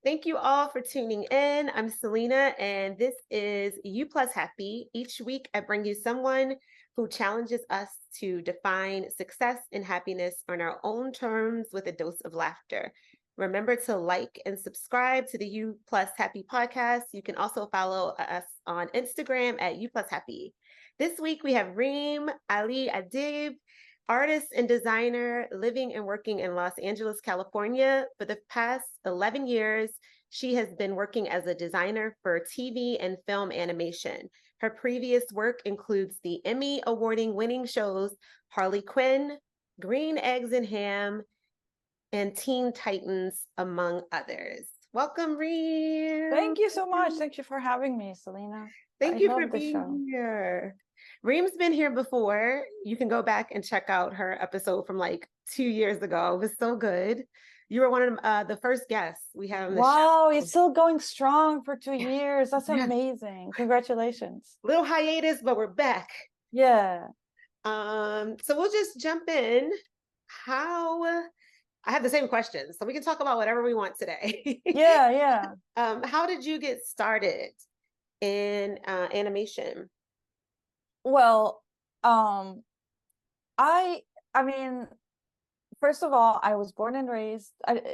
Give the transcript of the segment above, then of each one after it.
Thank you all for tuning in. I'm Selena, and this is You Plus Happy. Each week, I bring you someone who challenges us to define success and happiness on our own terms with a dose of laughter. Remember to like and subscribe to the You Plus Happy podcast. You can also follow us on Instagram at You Plus Happy. This week, we have Reem Ali Adeeb, artist and designer living and working in Los Angeles, California. For the past 11 years, she has been working as a designer for TV and film animation. Her previous work includes the Emmy Award-winning shows Harley Quinn, Green Eggs and Ham, and Teen Titans, among others. Welcome, Reem. Thank you so much. Thank you for having me, Selena. Thank I you for love the show. being here. Reem's been here before. You can go back and check out her episode from like 2 years ago. It was so good. You were one of the first guests we had on the Wow, show. it's still going strong for 2 years. That's Yeah. amazing. Congratulations. Little hiatus, but we're back. Yeah. So we'll just jump in. How I have the same questions, so we can talk about whatever we want today. Yeah. How did you get started in animation? Well, I mean, first of all, I was born and raised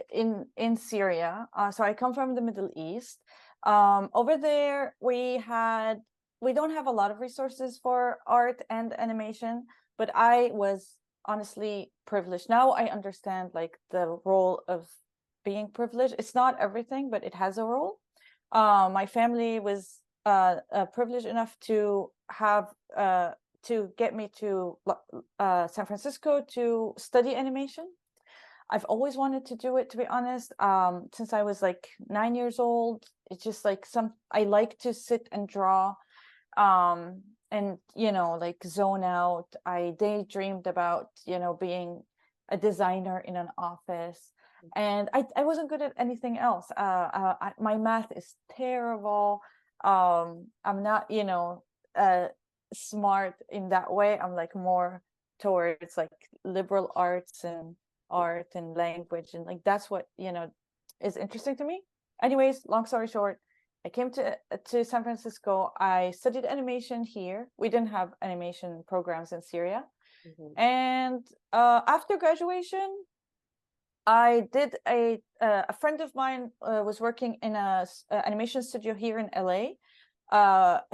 in Syria. So I come from the Middle East. Over there, we don't have a lot of resources for art and animation, but I was honestly privileged. Now I understand like the role of being privileged. It's not everything, but it has a role. My family was privileged enough to have to get me to San Francisco to study animation. I've always wanted to do it, to be honest. Since I was like 9 years old, it's just like I like to sit and draw, and like zone out. I daydreamed about being a designer in an office, and I wasn't good at anything else. My math is terrible. I'm not smart in that way. I'm like more towards like liberal arts and art and language, and like that's what is interesting to me. Anyways, long story short, I came to San Francisco. I studied animation here. We didn't have animation programs in Syria. Mhm. And after graduation, I did a friend of mine was working in a animation studio here in LA.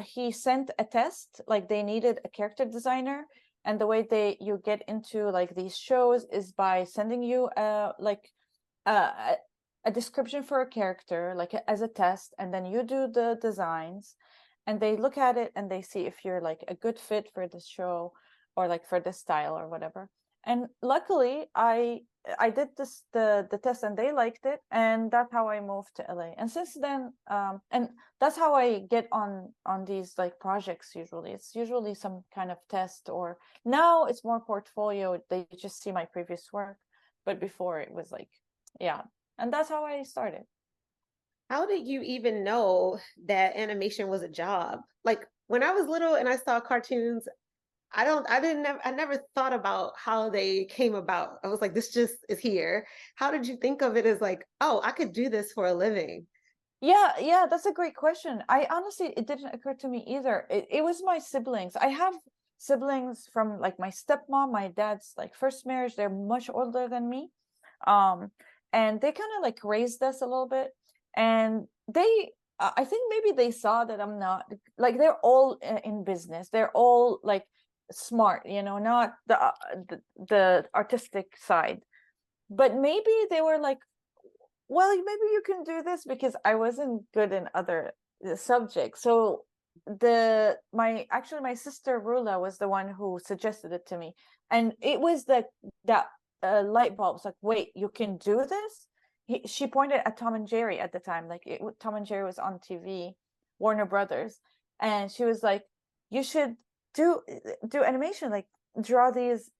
He sent a test, like they needed a character designer, and the way you get into like these shows is by sending you a a description for a character like as a test, and then you do the designs, and they look at it and they see if you're like a good fit for the show or like for this style or whatever. And luckily I did the test and they liked it, and that's how I moved to LA. And since then, and that's how I get on these like projects. Usually it's usually some kind of test, or now it's more portfolio. They just see my previous work, but before it was like, yeah. And that's how I started. How did you even know that animation was a job? Like when I was little and I saw cartoons, I never thought about how they came about. I was like, this just is here. How did you think of it as like, oh, I could do this for a living? Yeah, that's a great question. I honestly, it didn't occur to me either. It was my siblings. I have siblings from like my stepmom, my dad's like first marriage. They're much older than me. Um, and they kind of like raised us a little bit. And I think maybe they saw that I'm not like, they're all in business. They're all like smart, not the artistic side. But maybe they were like, well, maybe you can do this, because I wasn't good in other subjects. So my sister Rula was the one who suggested it to me, and it was that light bulb. It's like, wait, you can do this. She pointed at Tom and Jerry at the time, like Tom and Jerry was on TV, Warner Brothers, and she was like, you should do animation, like draw these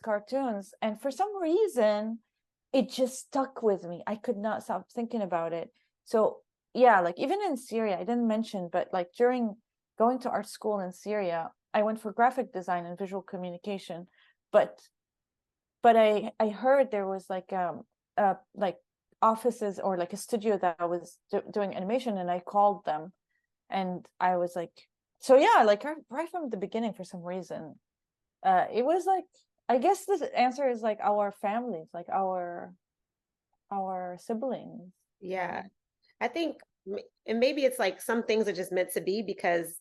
cartoons. And for some reason it just stuck with me. I could not stop thinking about it. So yeah, like even in Syria, I didn't mention, but like during going to art school in Syria, I went for graphic design and visual communication. But I heard there was like offices or like a studio that I was doing animation, and I called them, and I was like, so yeah, like right from the beginning, for some reason, it was like, I guess the answer is like our families, like our siblings. Yeah. I think, and maybe it's like some things are just meant to be because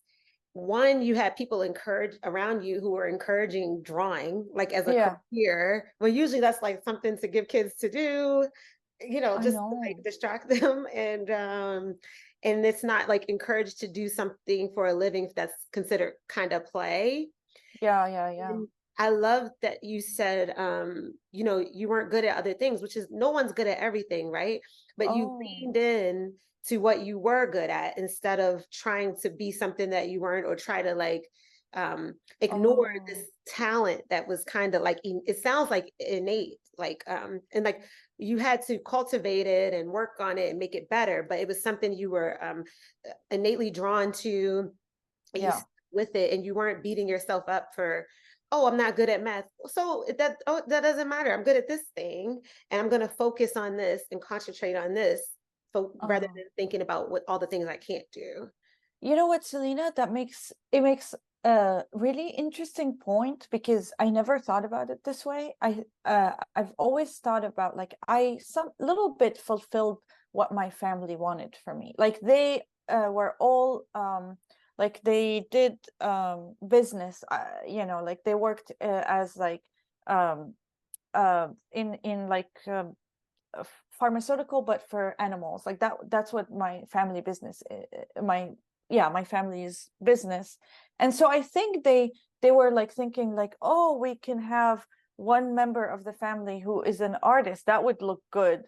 one, you had people encourage around you who were encouraging drawing, like as a Yeah, career. Well, usually that's like something to give kids to do, I just to like know. distract them. And it's not like encouraged to do something for a living that's considered kind of play. Yeah, yeah, yeah. And I love that you said, you weren't good at other things, which is no one's good at everything, right? But you Oh, leaned in to what you were good at instead of trying to be something that you weren't or try to like ignore this oh, talent that was kind of like it sounds like innate, like and like you had to cultivate it and work on it and make it better, but it was something you were innately drawn to, and you yeah. stuck with it, and you weren't beating yourself up for, oh, I'm not good at math, so that doesn't matter, I'm good at this thing, and I'm going to focus on this and concentrate on this, rather Uh-huh. than thinking about what all the things I can't do. You know what, Selena? It makes a really interesting point, because I never thought about it this way. I've always thought about, like, I some little bit fulfilled what my family wanted for me. Like they were all like they did business, like they worked as like um in like pharmaceutical, but for animals. Like that's what my family business my yeah, my family's business. And so I think they were like thinking like, oh, we can have one member of the family who is an artist. That would look good.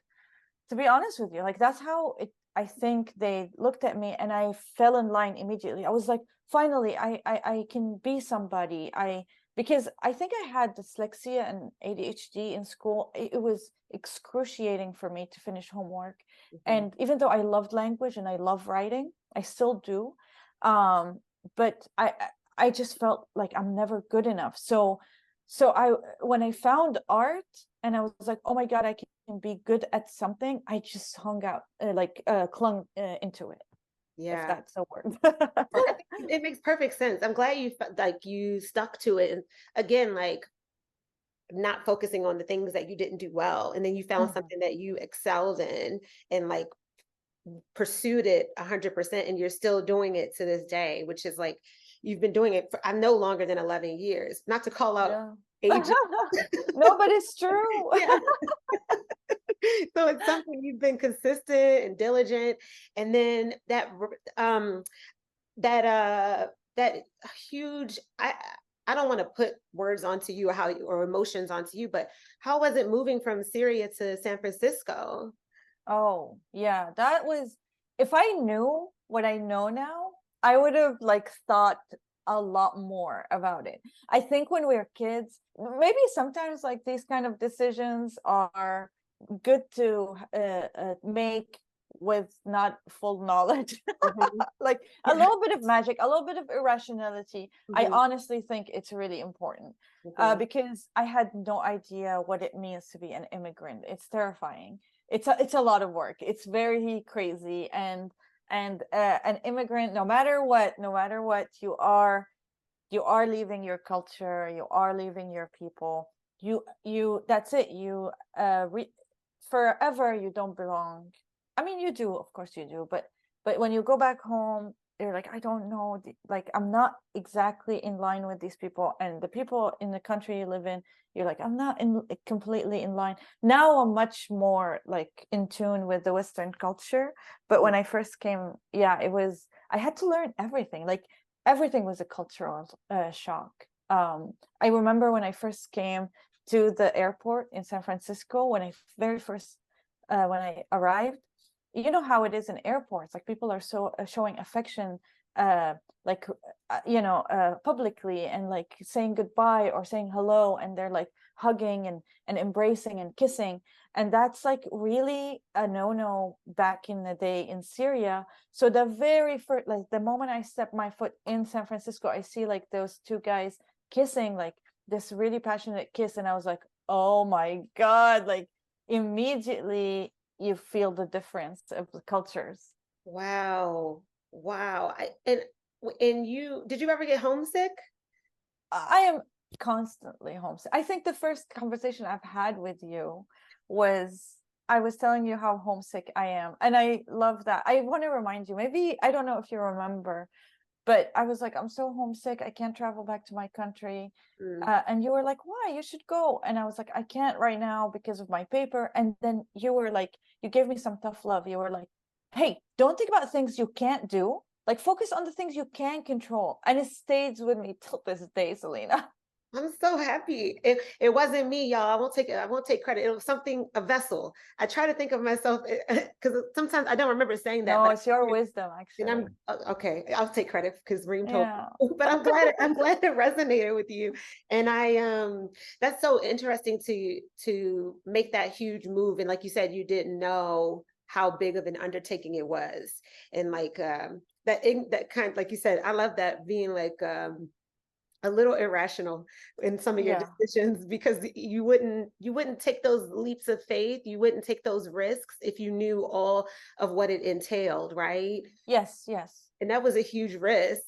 To be honest with you, like that's how it, I think they looked at me, and I fell in line immediately. I was like, finally, I can be somebody. Because I think I had dyslexia and ADHD in school. It was excruciating for me to finish homework. Mhm. And even though I loved language and I love writing, I still do. Um, but I just felt like I'm never good enough. So I when I found art, and I was like, oh my God, I can be good at something, I just hung out, clung into it, if Yeah. that's a word. I think it makes perfect sense. I'm glad like you stuck to it, and again, like not focusing on the things that you didn't do well, and then you found Mhm. something that you excelled in, and like pursued it 100%, and you're still doing it to this day, which is like you've been doing it for I know longer than 11 years, not to call out Yeah. age. No, but it's true. Yeah. So it's something you've been consistent and diligent, and then that huge, I don't want to put words onto you, or how or emotions onto you, but how was it moving from Syria to San Francisco? Oh, yeah, that was, if I knew what I know now, I would have like thought a lot more about it. I think when we were kids, maybe sometimes like these kind of decisions are good to make with not full knowledge. Mhm. Like a Yeah. little bit of magic, a little bit of irrationality. I Mhm. honestly think it's really important, Mhm. because I had no idea what it means to be an immigrant. It's terrifying. It's a lot of work. It's very crazy. And an immigrant, no matter what you are leaving your culture, you are leaving your people. You that's it. Forever you don't belong. I mean, you do, of course you do, but when you go back home, you're like, I don't know, like I'm not exactly in line with these people, and the people in the country you live in, you're like, I'm not completely in line. Now I'm much more like in tune with the Western culture. But when I first came, yeah, I had to learn everything. Like everything was a cultural shock. I remember when I first came to the airport in San Francisco, when I arrived. You know how it is in airports, like people are so showing affection, uh, like publicly, and like saying goodbye or saying hello, and they're like hugging and embracing and kissing, and that's like really a no-no back in the day in Syria. So the very first, like the moment I step my foot in San Francisco, I see like those two guys kissing, like this really passionate kiss, and I was like, oh my God, like immediately you feel the difference of the cultures. Wow. Wow. And you did you ever get homesick? I am constantly homesick. I think the first conversation I've had with you was I was telling you how homesick I am. And I love that. I want to remind you, maybe, I don't know if you remember, but I was like, I'm so homesick. I can't travel back to my country. Mm. And you were like, why? You should go. And I was like, I can't right now because of my paper. And then you were like, you gave me some tough love. You were like, hey, don't think about things you can't do. Like, focus on the things you can control. And it stays with me till this day, Selena. I'm so happy. It wasn't me, y'all. I won't take credit. It was something, a vessel. I try to think of myself because sometimes I don't remember saying that, No, but it's your wisdom, and actually. I'm okay. I'll take credit because Reem told Yeah. me. But I'm glad it resonated with you. And I that's so interesting to make that huge move. And like you said, you didn't know how big of an undertaking it was. And like that kind, like you said, I love that being like a little irrational in some of your Yeah. decisions because you wouldn't take those leaps of faith, you wouldn't take those risks if you knew all of what it entailed, right? Yes, yes. And that was a huge risk.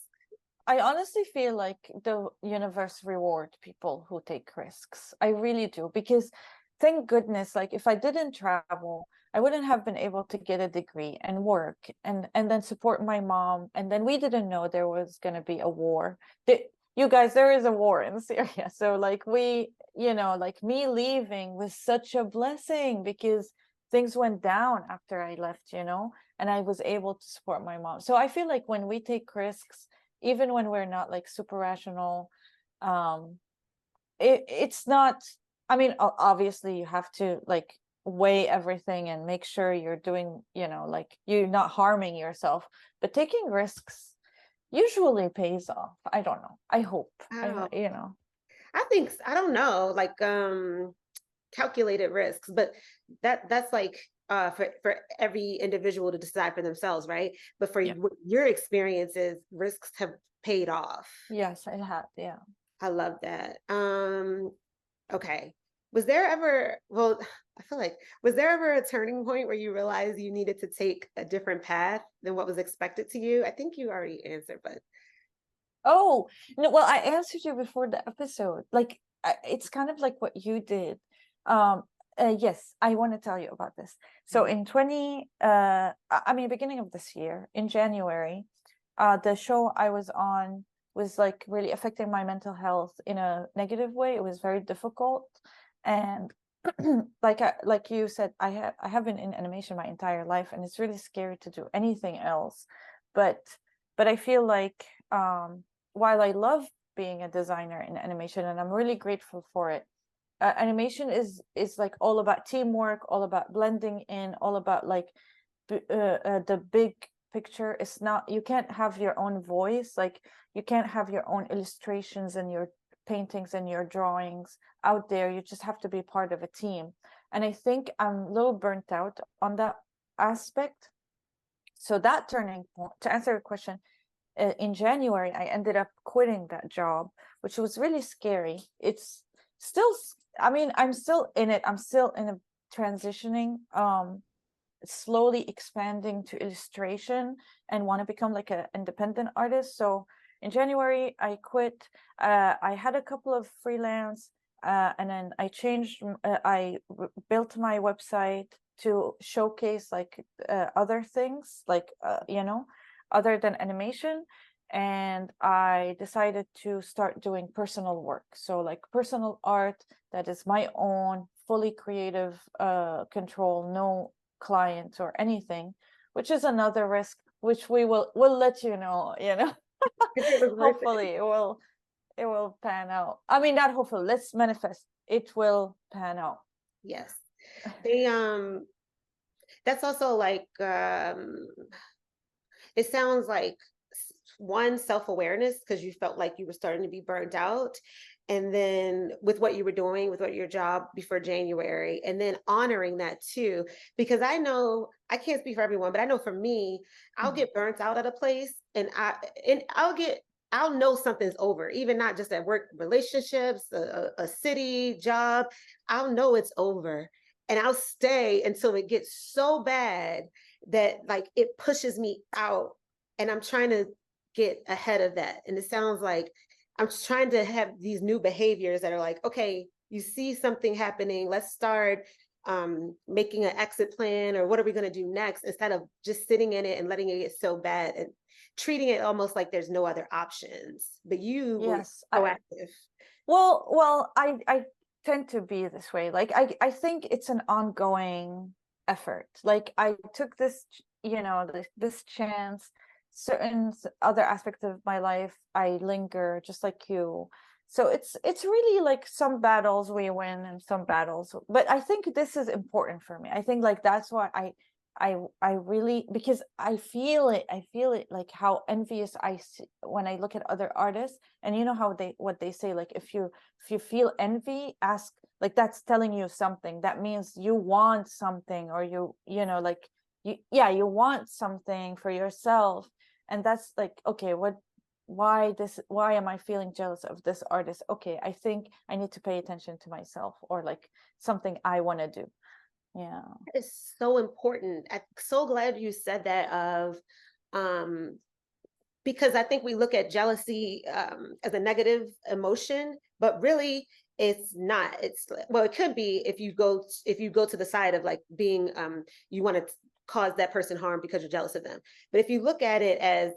I honestly feel like the universe reward people who take risks. I really do, because thank goodness, like if I didn't travel, I wouldn't have been able to get a degree and work and then support my mom. And then we didn't know there was going to be a war. You guys, there is a war in Syria. So like we, like me leaving was such a blessing because things went down after I left, and I was able to support my mom. So I feel like when we take risks, even when we're not like super rational, um it's not, I mean, obviously you have to like weigh everything and make sure you're doing, like you're not harming yourself, but taking risks usually pays off. I don't know, I hope. Wow. You know. I think I don't know, like calculated risks, but that's like for every individual to decide for themselves, right? But for Yeah. your experiences, risks have paid off. Yes, I had. Yeah. I love that. Okay. Was there ever, well, I feel like, was there ever a turning point where you realized you needed to take a different path than what was expected to you? I think you already answered, but Oh, no, well, I answered you before the episode. Like, it's kind of like what you did. Um, yes, I want to tell you about this. So Mhm. in I mean, beginning of this year, in January, the show I was on was like really affecting my mental health in a negative way. It was very difficult. And like you said, I have been in animation my entire life, and it's really scary to do anything else. But I feel like while I love being a designer in animation, and I'm really grateful for it, animation is like all about teamwork, all about blending in, all about like the big picture. It's not, you can't have your own voice, like you can't have your own illustrations and your paintings and your drawings out there. You just have to be part of a team. And I think I'm a little burnt out on that aspect. So that turning point, to answer your question, in January, I ended up quitting that job, which was really scary. It's still, I mean, I'm still in it. I'm still in a transitioning, slowly expanding to illustration and want to become like an independent artist. So in January, I quit. I had a couple of freelance, and then I changed. I built my website to showcase like other things, like other than animation. And I decided to start doing personal work. So like personal art that is my own, fully creative control, no clients or anything, which is another risk, which we'll let you know. if it was worth it. Hopefully it will pan out. I mean, not hopefully, let's manifest it will pan out. Yes. They that's also like it sounds like one, self-awareness because you felt like you were starting to be burned out, and then with what you were doing with what your job before January, and then honoring that too, because I know I can't speak for everyone, but I know for me, I'll Mhm. get burnt out at a place, and I'll know something's over, even not just at work, relationships, a city job. I'll know it's over. and I'll stay until it gets so bad that like it pushes me out, and I'm trying to get ahead of that. And it sounds like I'm trying to have these new behaviors that are like, okay, you see something happening, let's start making an exit plan, or what are we going to do next, instead of just sitting in it and letting it get so bad and treating it almost like there's no other options. But you were Yes, proactive. I tend to be this way. Like I think it's an ongoing effort. Like I took this, this chance. Certain other aspects of my life, I linger just like you. So it's really like some battles we win and some battles. But I think this is important for me. I think like that's why I really, because I feel it like how envious I see when I look at other artists. And you know how what they say, like if you feel envy, ask, like that's telling you something. That means you want something, or like you want something for yourself. And that's like, okay, why am I feeling jealous of this artist? Okay, I think I need to pay attention to myself, or like something I want to do. Yeah. It's so important. I'm so glad you said that, of because I think we look at jealousy as a negative emotion, but really it's not. It's, well, it could be if you go to the side of like being you want to cause that person harm because you're jealous of them. But if you look at it as,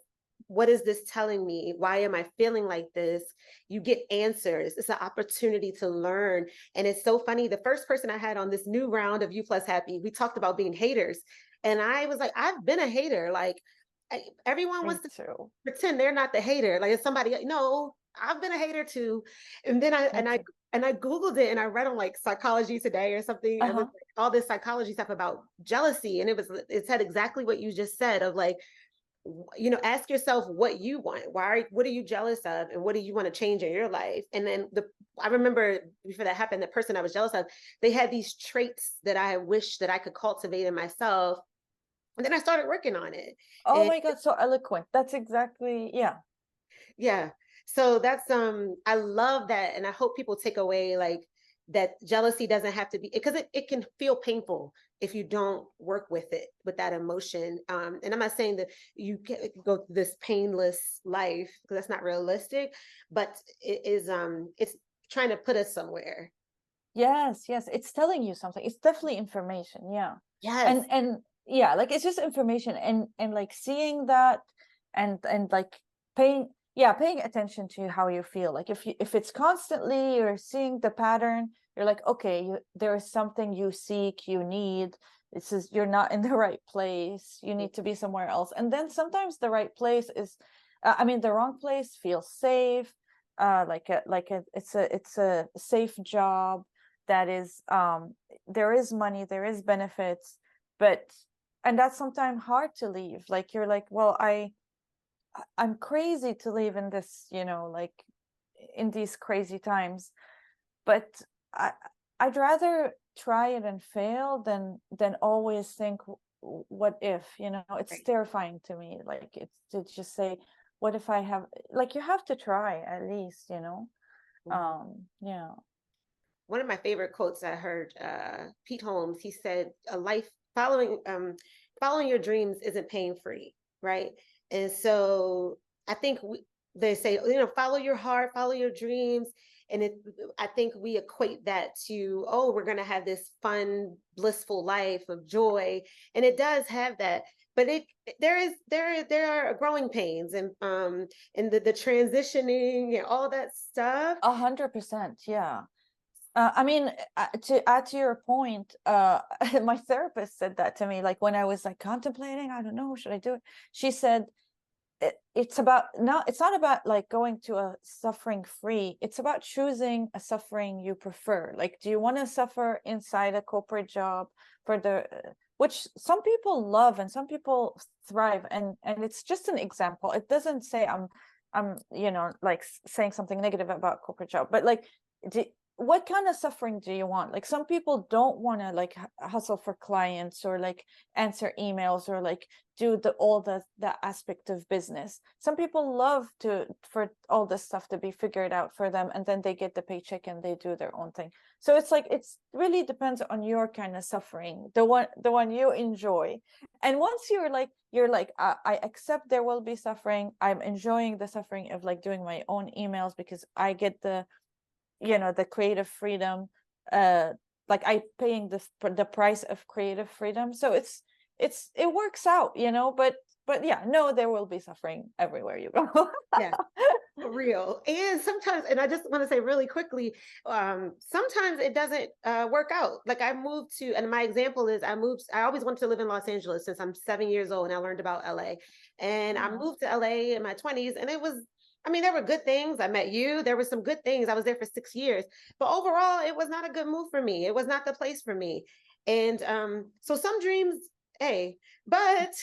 what is this telling me? Why am I feeling like this? You get answers. It's an opportunity to learn. And it's so funny. The first person I had on this new round of You Plus Happy, we talked about being haters. And I was like, I've been a hater. Like, everyone Me wants to too. pretend they're not the hater. Like it's somebody, no, I've been a hater too. And then Me too. I Googled it, and I read on like Psychology Today or something. It was Uh-huh. like all this psychology stuff about jealousy. And it said exactly what you just said, of like, ask yourself what you want. What are you jealous of, and what do you want to change in your life? And then I remember before that happened, the person I was jealous of, they had these traits that I wish that I could cultivate in myself. And then I started working on it. Oh And my God, so eloquent. That's exactly, yeah. yeah, so that's I love that. And I hope people take away like that jealousy doesn't have to be, because it can feel painful if you don't work with it, with that emotion. And I'm not saying that you can go through this painless life, because that's not realistic, but it's trying to put us somewhere. Yes, yes. It's telling you something. It's definitely information. Yeah. Yes. And yeah, like it's just information, and like seeing that, and like paying attention to how you feel. Like if it's constantly you're seeing the pattern, you're like, okay, there is something you seek, you need. This is, you're not in the right place. You need to be somewhere else. And then sometimes the right place is, I mean, the wrong place feels safe. It's a safe job that is, there is money, there is benefits, but, and that's sometimes hard to leave. Like you're like, well, I'm crazy to live in this, like in these crazy times, but I I'd rather try it and fail than always think, what if, it's Right. terrifying to me. Like it's to just say, what if I have, like, you have to try at least, Mhm. yeah. One of my favorite quotes I heard, Pete Holmes, he said, a life following your dreams isn't pain free, right? And so I think they say, follow your heart, follow your dreams. And I think we equate that to, oh, we're going to have this fun, blissful life of joy. And it does have that. But there are growing pains, and the transitioning and all that stuff. 100%, yeah. I mean, to add to your point, my therapist said that to me, like when I was like contemplating, I don't know, should I do it? She said, it's not about like going to a suffering free. It's about choosing a suffering you prefer. Like, do you want to suffer inside a corporate job for which some people love and some people thrive, and it's just an example. It doesn't say I'm like saying something negative about corporate job, but like, what kind of suffering do you want? Like some people don't want to like hustle for clients or like answer emails or like do all the aspect of business. Some people love to for all this stuff to be figured out for them, and then they get the paycheck and they do their own thing. So it's like it's really depends on your kind of suffering, the one you enjoy. And once you're like I accept there will be suffering. I'm enjoying the suffering of like doing my own emails because I get the creative freedom, like I paying the price of creative freedom. So it works out, but yeah, no, there will be suffering everywhere you go. Yeah. For real. And sometimes, and I just want to say really quickly, sometimes it doesn't work out. Like I moved to, and my example is I always wanted to live in Los Angeles since I'm 7 years old and I learned about LA. And I Uh-huh. moved to LA in my 20s and I mean, there were good things. I met you. There were some good things. I was there for 6 years. But overall, it was not a good move for me. It was not the place for me. And so some dreams, hey, but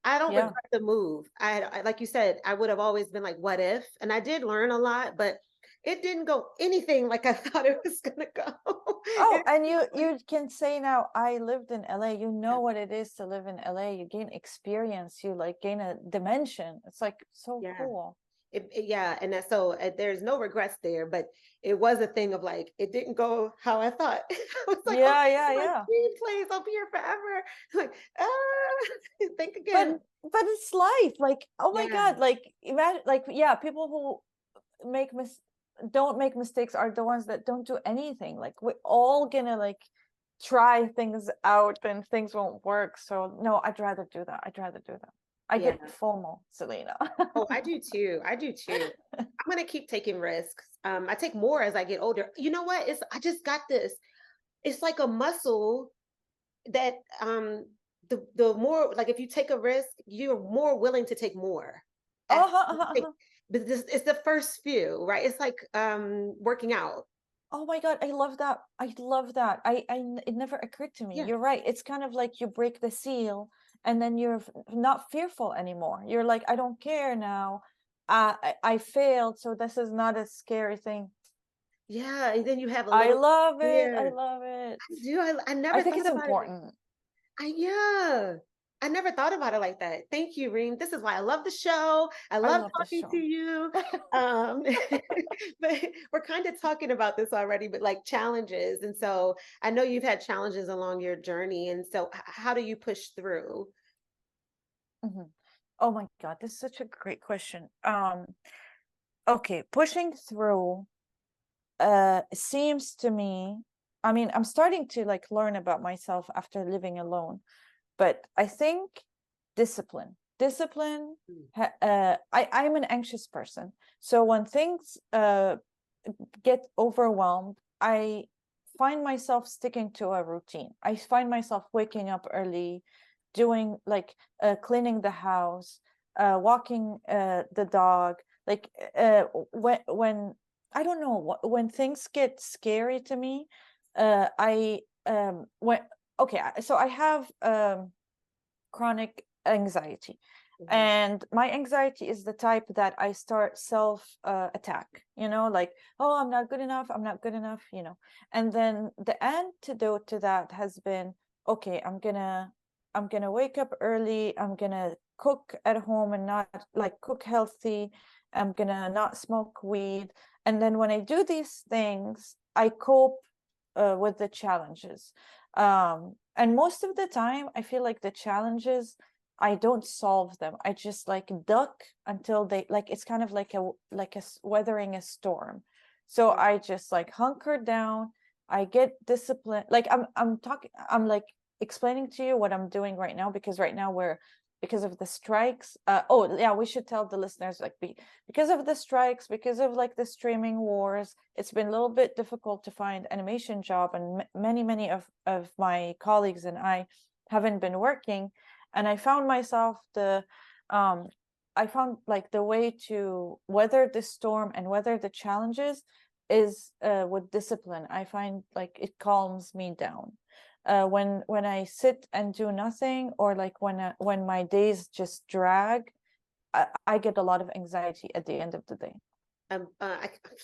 I don't Yeah. regret the move. Like you said, I would have always been like, what if? And I did learn a lot, but it didn't go anything like I thought it was gonna go. Oh, It and you really- you can say now, I lived in LA. You yeah, know what it is to live in LA. You gain experience. You like gain a dimension. It's like so yeah. cool. Yeah, and that's so there's no regrets there, but it was a thing of like it didn't go how I thought. I was like, oh, Yeah, yeah, my yeah. dream place, I'll be here forever. Like, think But again. but it's life. Like, oh my Yeah, God, like imagine like yeah, people who don't make mistakes are the ones that don't do anything. Like we're all gonna like try things out and things won't work. So no, I'd rather do that. I'd rather do that. I yeah. get FOMO, Selena. Oh, I do too. I do too. I'm gonna keep taking risks. I take more as I get older. You know what? I just got this. It's like a muscle that the more like if you take a risk, you're more willing to take more. As Uh-huh, you uh-huh, take, uh-huh. but this it's the first few, right? It's like working out. Oh my God, I love that. I love that. It never occurred to me. Yeah. You're right. It's kind of like you break the seal and then you're not fearful anymore. You're like, I don't care now. I failed, so this is not a scary thing. Yeah. And then you have a I little love it. I fear. love it. I do. I I never think thought it's about it. important. Yeah. I never thought about it like that. Thank you, Reem. This is why I love the show. I I love love the talking to show. you. Um, but we're kind of talking about this already, but like challenges. And so I know you've had challenges along your journey. And so how do you push through? Mhm. Oh my God, this is such a great question. Okay, pushing through seems to me, I mean, I'm starting to like learn about myself after living alone, but I think discipline Mm. I'm an anxious person, so when things get overwhelmed, I find myself sticking to a routine. I find myself waking up early, doing like cleaning the house, walking the dog. Like when I don't know when things get scary to me, I when okay, so I have chronic anxiety. Mhm. And my anxiety is the type that I start self attack, like, oh, I'm not good enough, I'm not good enough, And then the antidote to that has been, okay, I'm gonna wake up early, I'm gonna cook at home and not like cook healthy, I'm gonna not smoke weed. And then when I do these things, I cope with the challenges. And most of the time, I feel like the challenges, I don't solve them. I just like duck until they like it's kind of like weathering a storm. So Yeah. I just like hunker down. I get disciplined. Like I'm like explaining to you what I'm doing right now because right now we're because of the strikes. Oh yeah, we should tell the listeners like because of the strikes, because of like the streaming wars, it's been a little bit difficult to find animation job, and many of my colleagues and I haven't been working. And I found myself um I found like the way to weather the storm and weather the challenges is with discipline. I find like it calms me down when I sit and do nothing, or like when my days just drag. I get a lot of anxiety at the end of the day.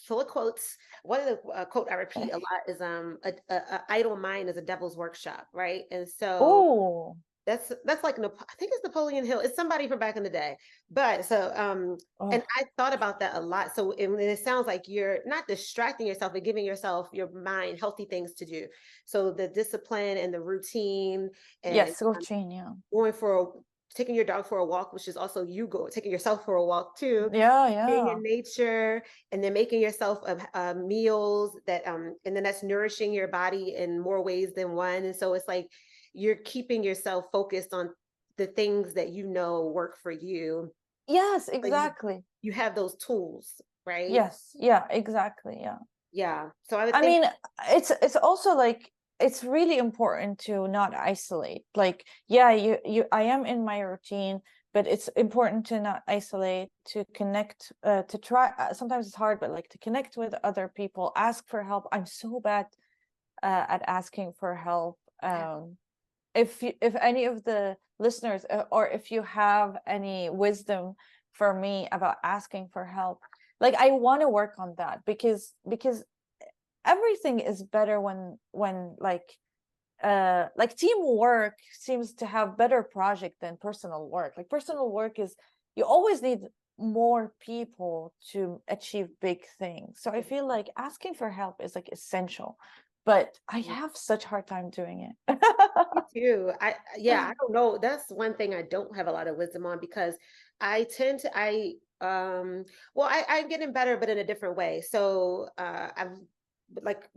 full of quotes. One of the quote I repeat a lot is a idle mind is a devil's workshop, right? And so Oh, that's like I think it's Napoleon Hill. It's somebody from back in the day. But so and oh, I thought about that a lot. So it sounds like you're not distracting yourself, but giving yourself, your mind, healthy things to do. So the discipline and the routine and yes, routine, yeah. going for taking your dog for a walk, which is also you go taking yourself for a walk too, Yeah, being yeah. in nature, and then making yourself meals that and then that's nourishing your body in more ways than one. And so it's like you're keeping yourself focused on the things that you know work for you. Yes, So exactly. you have those tools, right? Yes, yeah, exactly, yeah. Yeah. So I would I think, mean, it's also like it's really important to not isolate. Like, yeah, you I am in my routine, but it's important to not isolate, to connect, to try. Sometimes it's hard, but like to connect with other people, ask for help. I'm so bad at asking for help. If any of the listeners, or if you have any wisdom for me about asking for help, like I want to work on that, because everything is better when like teamwork seems to have better project than personal work. Like personal work is, you always need more people to achieve big things. So I feel like asking for help is like essential, but I have such hard time doing it. me too. Yeah, I don't know. That's one thing I don't have a lot of wisdom on because I tend to well I'm getting better but in a different way. So I've like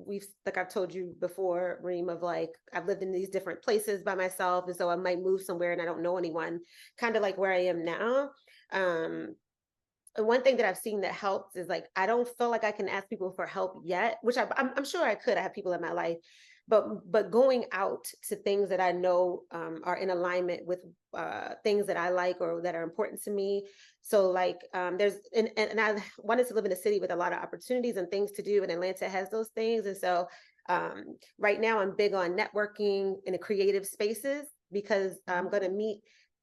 I've told you before, Reem, of like I've lived in these different places by myself, and so I might move somewhere and I don't know anyone, kind of like where I am now. Um and one thing that I've seen that helps is like I don't feel like I can ask people for help yet, which I'm sure I could. I have people in my life, but going out to things that I know are in alignment with things that I like or that are important to me. So like there's and I wanted to live in a city with a lot of opportunities and things to do, and Atlanta has those things. And so right now I'm big on networking in the creative spaces because I'm going to meet,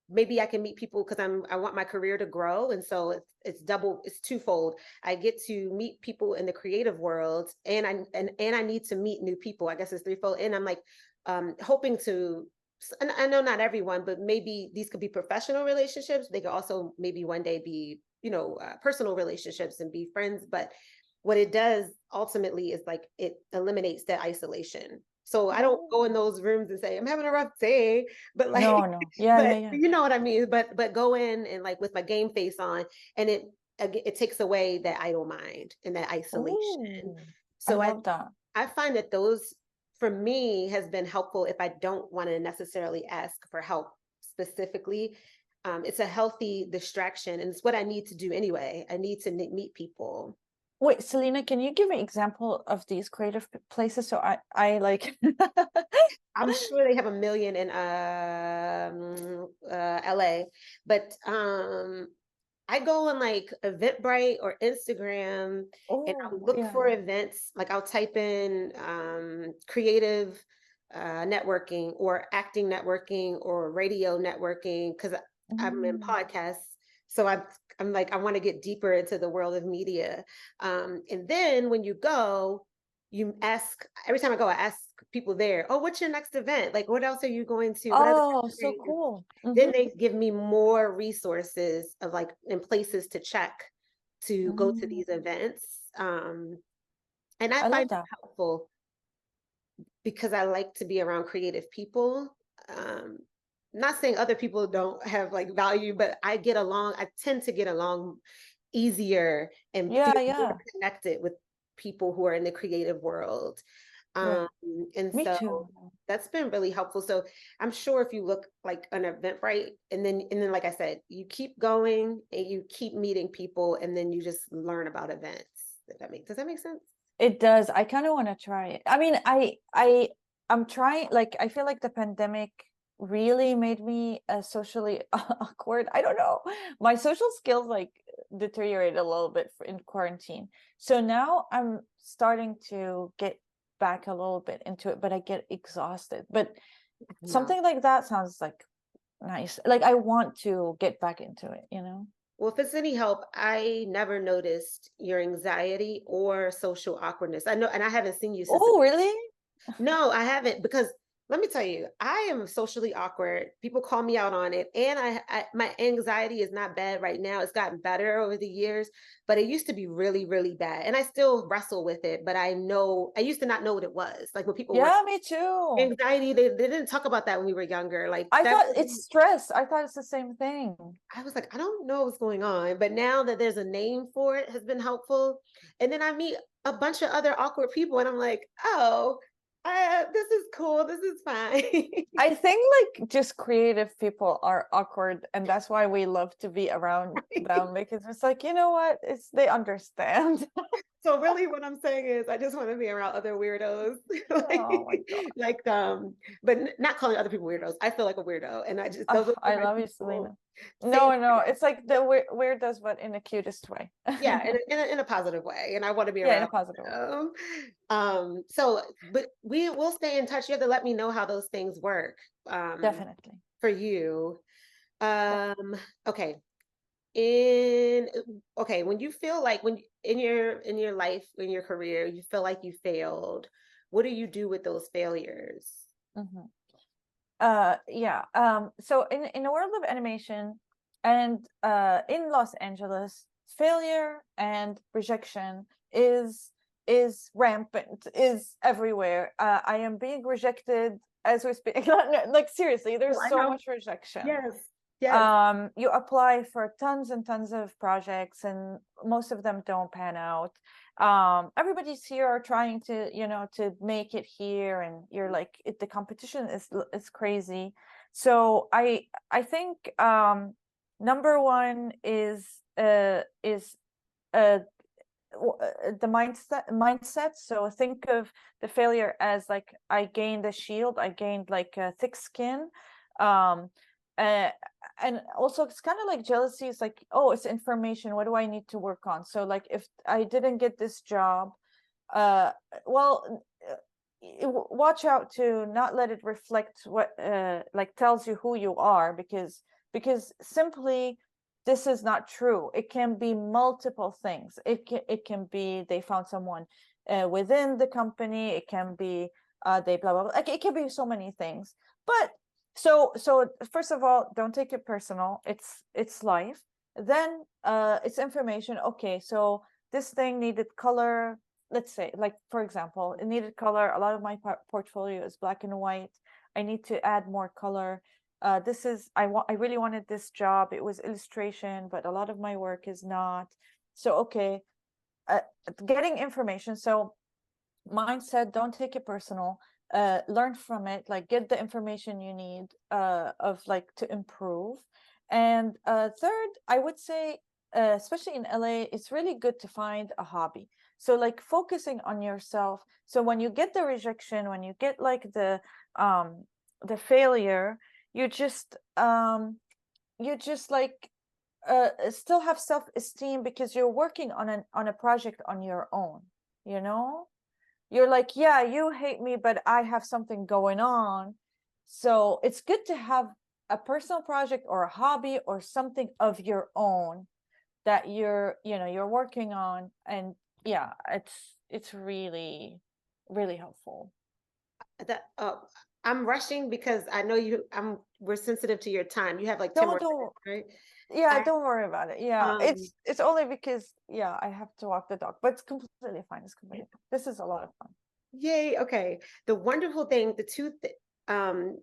maybe I can meet people because I want my career to grow. And so it's twofold. I get to meet people in the creative world and I need to meet new people. I guess it's threefold. And I'm like hoping to, and I know not everyone, but maybe these could be professional relationships. They could also maybe one day be, personal relationships and be friends. But what it does ultimately is like it eliminates that isolation. So I don't go in Oh. those rooms and say, I'm having a rough day, but like, No, no. Yeah, yeah, but yeah. you know what I mean? But go in and like with my game face on, and it takes away that idle mind and that isolation. Oh, I So love that. I find that those for me has been helpful if I don't want to necessarily ask for help specifically. It's a healthy distraction, and it's what I need to do anyway. I need to meet people. Wait, Selena, can you give me example of these creative places? So I like I'm sure they have a million in LA, but I go on like Eventbrite or Instagram and I'll oh look yeah. for events. Like I'll type in creative networking or acting networking or radio networking because I'm in Mm. podcasts. So I'm like, I want to get deeper into the world of media. And then when you go, you ask, every time I go, I ask people there, oh, what's your next event? Like, what else are you going to? What other Oh, so things? cool. Then they give me more resources of like in places to check to go to Mm. these events. And I I find love it that. helpful because I like to be around creative people. Um, not saying other people don't have like value, but I tend to get along easier and Yeah, feel more yeah. connected with people who are in the creative world. Yeah. Um, and Me so too. that's been really helpful. So I'm sure if you look like an Eventbrite, and then like I said, you keep going and you keep meeting people, and then you just learn about events. Does that make sense? It does. I kind of want to try it. I mean, I'm trying, like I feel like the pandemic really made me socially awkward. I don't know. My social skills like deteriorated a little bit in quarantine. So now I'm starting to get back a little bit into it, but I get exhausted. But Yeah. something like that sounds like nice. Like I want to get back into it, you know? Well, if it's any help, I never noticed your anxiety or social awkwardness. I know, and I haven't seen you since. Oh, really? No, I haven't because let me tell you, I am socially awkward. People call me out on it, and my anxiety is not bad right now. It's gotten better over the years, but it used to be really, really bad, and I still wrestle with it. But I know I used to not know what it was. Like when people were Yeah, me too. anxiety, they didn't talk about that when we were younger. Like I that thought it's really, stress. I thought it's the same thing. I was like, I don't know what's going on. But now that there's a name for it, has been helpful. And then I meet a bunch of other awkward people, and I'm like, oh, this is cool. This is fine. I think like just creative people are awkward, and that's why we love to be around them because it's like, you know what? It's they understand. So really what I'm saying is I just want to be around other weirdos. like, Oh my God. but not calling other people weirdos. I feel like a weirdo. And I just those Oh, are I my love you, people. Selena. Same No, no, it's like the weird does, but in the cutest way. yeah, in a positive way. And I want to be Yeah, in a around positive way. them. So but we will stay in touch. You have to let me know how those things work Definitely. for you. Def- Um, okay. In okay, when you feel like when in your life, in your career, you feel like you failed, what do you do with those failures? mhm. Yeah. So in the world of animation and in Los Angeles, failure and rejection is rampant, is everywhere. I am being rejected as we speak. Like seriously, Oh, there's I so know. much rejection. Yes. Yes. You apply for tons and tons of projects, and most of them don't pan out. Everybody's here are trying to, you know, to make it here, and you're like the competition is crazy. So I think number one is uh the mindset. So think of the failure as like I gained a shield, I gained like a thick skin. um uh, and also it's kind of like jealousy. It's like, oh, it's information, what do I need to work on? So like if I didn't get this job, uh well watch out to not let it reflect what like tells you who you are, because simply this is not true. It can be multiple things. It can be they found someone within the company. It can be they blah blah blah. Like it can be so many things. But so first of all, don't take it personal. It's life. Then it's information. Okay, so this thing needed color. Let's say, like for example, it needed color. A lot of my portfolio is black and white. I need to add more color. This is I really wanted this job. It was illustration, but a lot of my work is not. So okay, uh, getting information. So mindset, don't take it personal. Learn from it. Like get the information you need of like to improve. And third, I would say, especially in LA, it's really good to find a hobby. So like focusing on yourself. So when you get the rejection, when you get like the failure, you just like still have self-esteem because you're working on a project on your own, you know? You're like, yeah, you hate me, but I have something going on. So it's good to have a personal project or a hobby or something of your own that you're working on. And yeah, it's really really helpful. That I'm rushing because I know we're sensitive to your time. You have like 10 more Don't minutes, Yeah, right? don't worry about it. Yeah, Um it's only because yeah, I have to walk the dog, but it's completely fine. It's completely fine. This is a lot of fun. Yay. Okay. The wonderful thing, um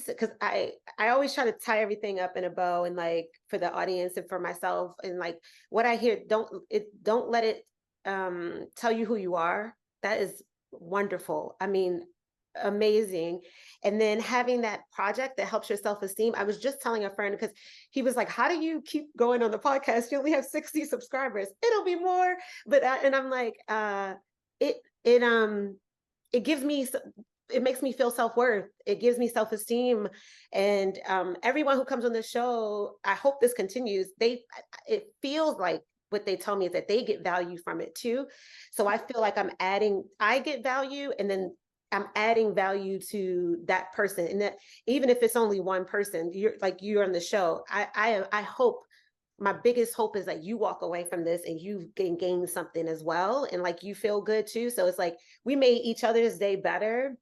because I always try to tie everything up in a bow, and like for the audience and for myself, and like what I hear, don't let it tell you who you are. That is wonderful. I mean, amazing. And then having that project that helps your self-esteem. I was just telling a friend because he was like, how do you keep going on the podcast? You only have 60 subscribers. It'll be more. But and I'm like, it it it gives me it makes me feel self-worth. It gives me self-esteem. And everyone who comes on the show, I hope this continues. It feels like what they tell me is that they get value from it too. So I feel like I get value, and then I'm adding value to that person. And that even if it's only one person, you're on the show. I hope my biggest hope is that you walk away from this and you can gain something as well, and like you feel good too. So it's like we made each other's day better.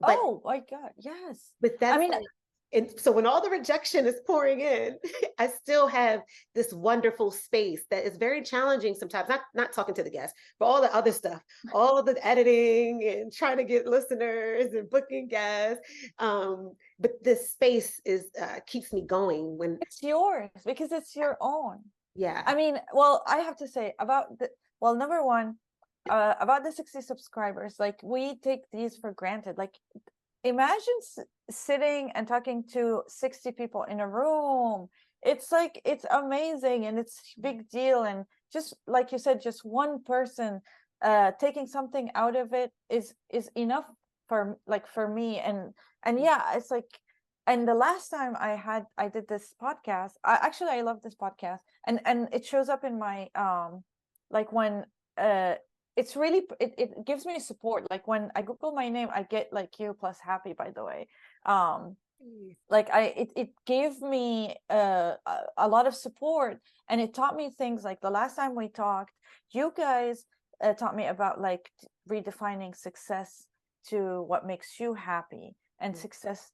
But Oh my God, yes. I that's mean, like, and so when all the rejection is pouring in, I still have this wonderful space that is very challenging sometimes. Not talking to the guests, but all the other stuff, all the editing and trying to get listeners and booking guests. But this space is keeps me going when, it's yours because it's your own. yeah. I mean, well, I have to say about the, well, number one, about the 60 subscribers, like we take these for granted. Like imagine sitting and talking to 60 people in a room. It's like, it's amazing and it's big deal. And just like you said, just one person taking something out of it is enough for like for me. And yeah, it's like, and the last time I did this podcast, I love this podcast, and it shows up in my like when it's really it gives me support. Like when I Google my name, I get like you plus happy, by the way. Like it gave me a lot of support, and it taught me things. Like the last time we talked, you guys taught me about like redefining success to what makes you happy. And success,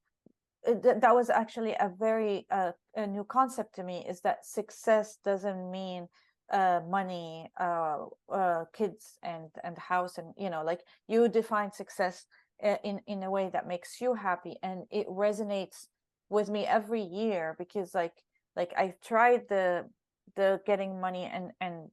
that was actually a very a new concept to me, is that success doesn't mean money, kids and house, and you know, like you define success in a way that makes you happy. And it resonates with me every year, because like I tried the getting money and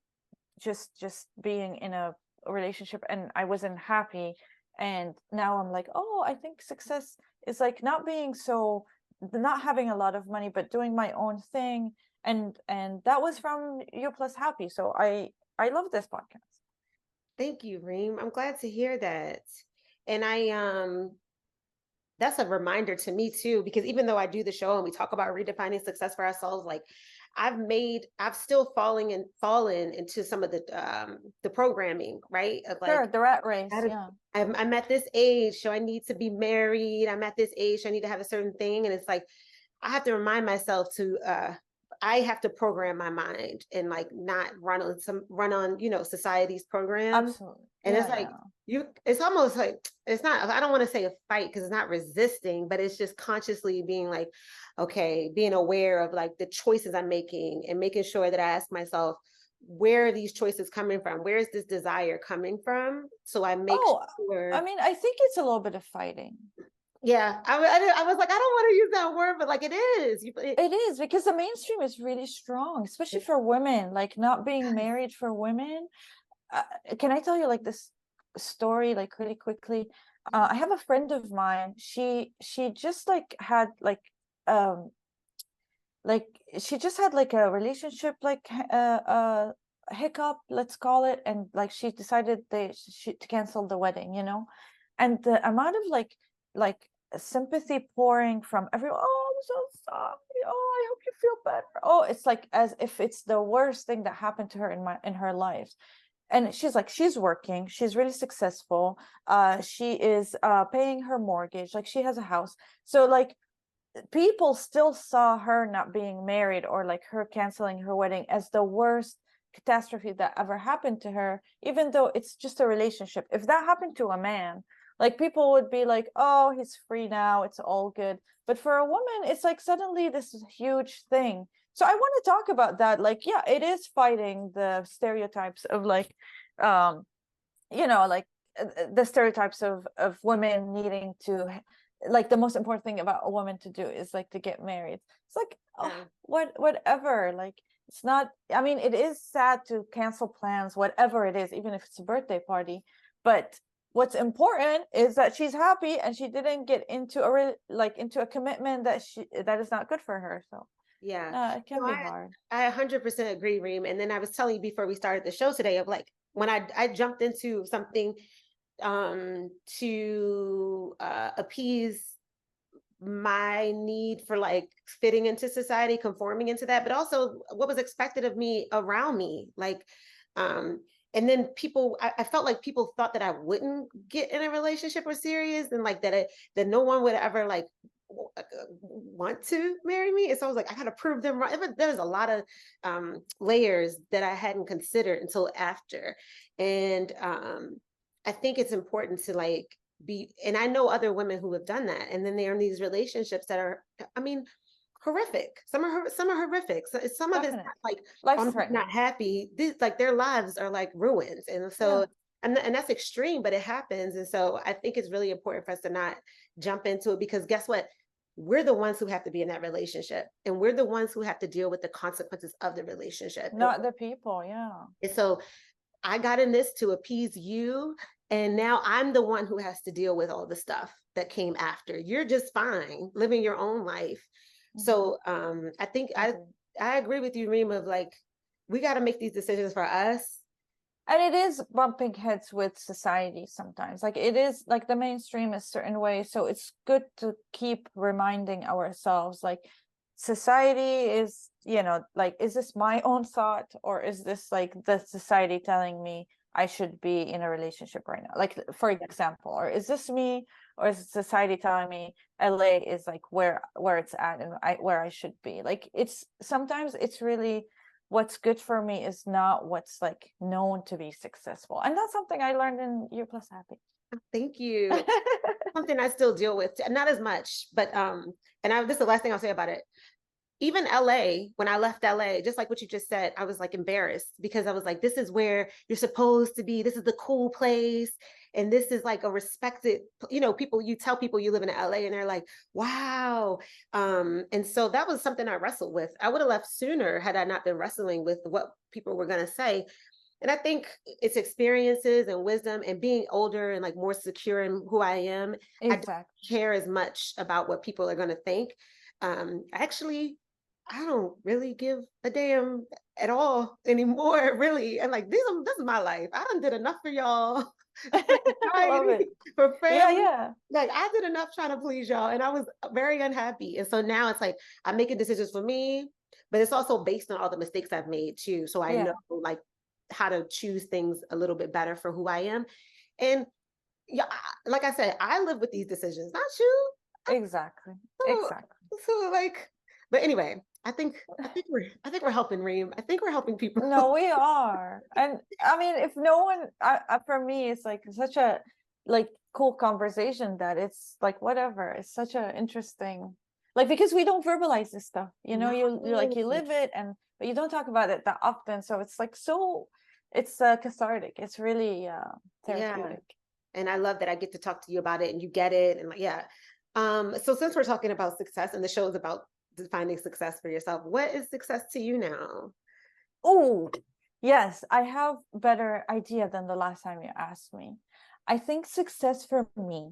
just being in a relationship, and I wasn't happy. And now I'm like, oh, I think success is like not being so, not having a lot of money, but doing my own thing. And that was from You Plus Happy. So I love this podcast. Thank you, Reem. I'm glad to hear that. And I that's a reminder to me too, because even though I do the show and we talk about redefining success for ourselves, like I've still fallen into some of the programming, right? Of like, Sure, the rat race, gotta, yeah. I'm at this age, so I need to be married. I'm at this age, so I need to have a certain thing. And it's like, I have to remind myself to, I have to program my mind and like not run on, society's program. Absolutely, And it's yeah, like, yeah. it's almost like, it's not, I don't want to say a fight because it's not resisting, but it's just consciously being like, okay, being aware of like the choices I'm making and making sure that I ask myself, where are these choices coming from? Where is this desire coming from? So I make Oh, I sure. mean, I think it's a little bit of fighting. Yeah, I was like, I don't want to use that word, but like it is. It is, because the mainstream is really strong, especially for women, like not being Yes. married for women. Uh, can I tell you like this story like really quickly? I have a friend of mine. She just um like she just had like a relationship like hiccup, let's call it, and like she decided to cancel the wedding, you know. And the amount of like sympathy pouring from everyone. Oh, I'm so sorry. Oh, I hope you feel better. Oh, it's like as if it's the worst thing that happened to her in her life. And she's like, she's working, she's really successful, she is paying her mortgage, like she has a house. So like people still saw her not being married, or like her canceling her wedding, as the worst catastrophe that ever happened to her, even though it's just a relationship. If that happened to a man, like people would be like, oh, he's free now, it's all good. But for a woman, it's like suddenly this huge thing. So I want to talk about that. Like, yeah, it is fighting the stereotypes of like you know, like the stereotypes of women needing to, like the most important thing about a woman to do is like to get married. It's like, oh, Yeah. whatever. Like it's not, I mean, it is sad to cancel plans, whatever it is, even if it's a birthday party. But what's important is that she's happy and she didn't get into into a commitment that is not good for her. So Yeah. it can No, be hard. I 100% agree, Reem. And then I was telling you before we started the show today of like when I jumped into something to appease my need for like fitting into society, conforming into that, but also what was expected of me around me. Like, and then I felt like people thought that I wouldn't get in a relationship or serious, and like that no one would ever like want to marry me. And so I was like, I gotta prove them right. But there's a lot of layers that I hadn't considered until after. And I think it's important to like be, and I know other women who have done that. And then they're in these relationships that are, I mean, horrific. Some are horrific. So some of it's Definitely. like, I'm not Life-threatening. happy. This, like their lives are like ruins. And Yeah. so and that's extreme, but it happens. And so I think it's really important for us to not jump into it, because guess what? We're the ones who have to be in that relationship, and we're the ones who have to deal with the consequences of the relationship. Not the people. Yeah. And so I got in this to appease you, and now I'm the one who has to deal with all the stuff that came after. You're just fine living your own life. So I think I agree with you, Reem, of like, we got to make these decisions for us. And it is bumping heads with society sometimes. Like it is like the mainstream is certain way. So it's good to keep reminding ourselves, like society is, you know, like, is this my own thought, or is this like the society telling me I should be in a relationship right now? Like, for example, or is this me, or is society telling me LA is like where it's at and where I should be? Like, it's sometimes it's really, what's good for me is not what's like known to be successful. And that's something I learned in You Plus Happy. Thank you. Something I still deal with, not as much, but this is the last thing I'll say about it. Even LA, when I left LA, just like what you just said, I was like embarrassed, because I was like, this is where you're supposed to be. This is the cool place. And this is like a respected, people, you tell people you live in LA and they're like, wow. And so that was something I wrestled with. I would have left sooner had I not been wrestling with what people were going to say. And I think it's experiences and wisdom and being older and like more secure in who I am. I don't Exactly. care as much about what people are going to think. Actually, I don't really give a damn at all anymore, really. And like, this is my life. I done did enough for y'all, for I love society, it. for Yeah, family. yeah. Like, I did enough trying to please y'all, and I was very unhappy. And so now it's like I'm making decisions for me, but it's also based on all the mistakes I've made too. So I know Yeah. like how to choose things a little bit better for who I am. And yeah, like I said, I live with these decisions, not you. Exactly. So, Exactly. so like, but anyway, I think we're helping, Reem. I think we're helping people. No, we are. And I mean, if no one, for me, it's like such a like cool conversation that it's like whatever. It's such a interesting, like, because we don't verbalize this stuff. You know, you like, No. you live it, and but you don't talk about it that often. So it's like so, it's cathartic. It's really Yeah. therapeutic. And I love that I get to talk to you about it and you get it. And like, yeah. So since we're talking about success and the show is about defining success for yourself, what is success to you now? Oh, yes, I have better idea than the last time you asked me. I think success for me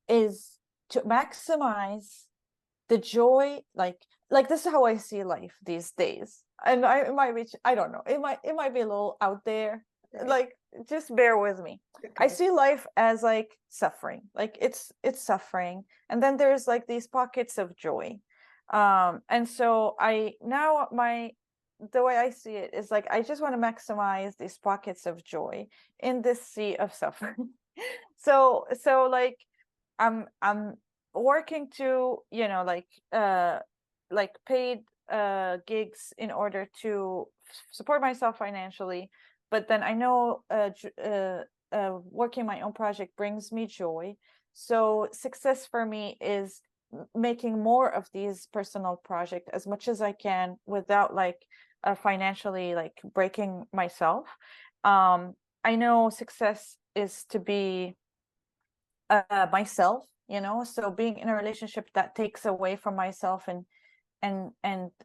is to maximize the joy, like this is how I see life these days. And it might be, I don't know, it might be a little out there. Okay. Like, just bear with me. I Okay. see life as like suffering, like it's suffering, and then there's like these pockets of joy. And so I now my the way I see it is like, I just want to maximize these pockets of joy in this sea of suffering. So like, I'm working to, you know, like paid gigs in order to support myself financially, but then I know working my own project brings me joy. So success for me is making more of these personal projects as much as I can without like financially like breaking myself. I know success is to be myself, you know, so being in a relationship that takes away from myself, and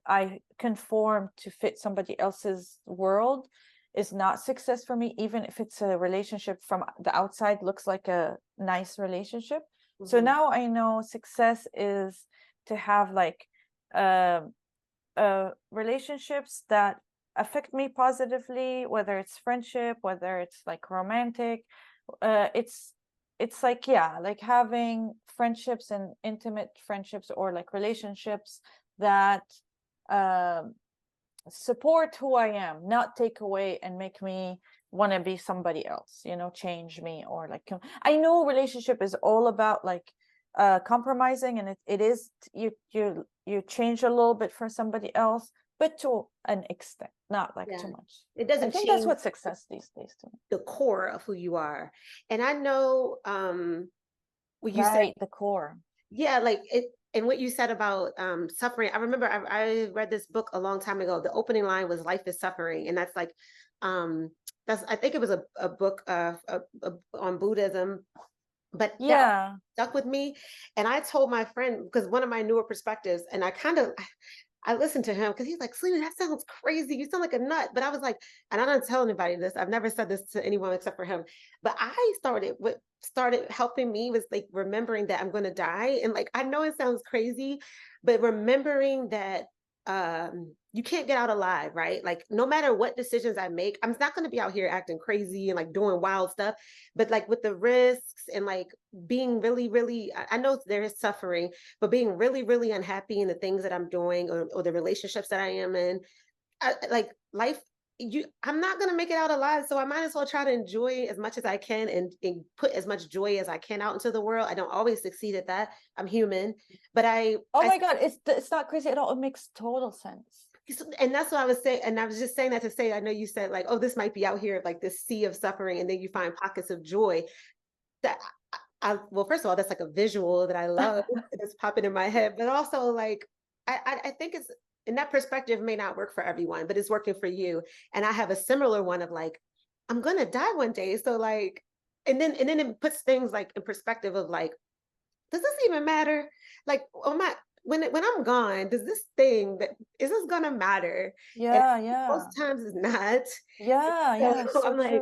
I conform to fit somebody else's world is not success for me, even if it's a relationship from the outside looks like a nice relationship. So Mhm. now I know success is to have like uh, relationships that affect me positively, whether it's friendship, whether it's like romantic. It's like, yeah, like having friendships and intimate friendships, or like relationships that support who I am, not take away and make me want to be somebody else, you know, change me, or like, I know relationship is all about like compromising, and it is, you change a little bit for somebody else, but to an extent, not like Yeah. too much. It I doesn't think that's change what success these days to me. the core of who you are. And I know what you said, Right, the core. yeah, like it, and what you said about suffering. I remember I read this book a long time ago. The opening line was "Life is suffering," and that's like um that's, I think it was a book on Buddhism, but that Yeah. stuck with me. And I told my friend, because one of my newer perspectives, and I listened to him because he's like, Selena, that sounds crazy. You sound like a nut. But I was like, and I don't tell anybody this. I've never said this to anyone except for him. But what started helping me was like remembering that I'm going to die. And like, I know it sounds crazy, but remembering that you can't get out alive, right? Like, no matter what decisions I make, I'm not going to be out here acting crazy and like doing wild stuff. But like with the risks and like being really, really, I know there is suffering, but being really, really unhappy in the things that I'm doing, or the relationships that I am in, like life, I'm not going to make it out alive. So I might as well try to enjoy as much as I can, and put as much joy as I can out into the world. I don't always succeed at that. I'm human, but Oh my God, it's not crazy at all. It makes total sense. and that's what I was saying. And I was just saying that to say, I know you said like, oh, this might be out here like this sea of suffering, and then you find pockets of joy. That well, first of all, that's like a visual that I love that's popping in my head, but also like I think it's, in that perspective may not work for everyone, but it's working for you. And I have a similar one of like, I'm gonna die one day. So like, and then it puts things like in perspective of like, does this even matter? Like, oh my, when I'm gone, does this thing that is this gonna matter? And Yeah, yeah, most times it's not. yeah, yeah, So so I'm like,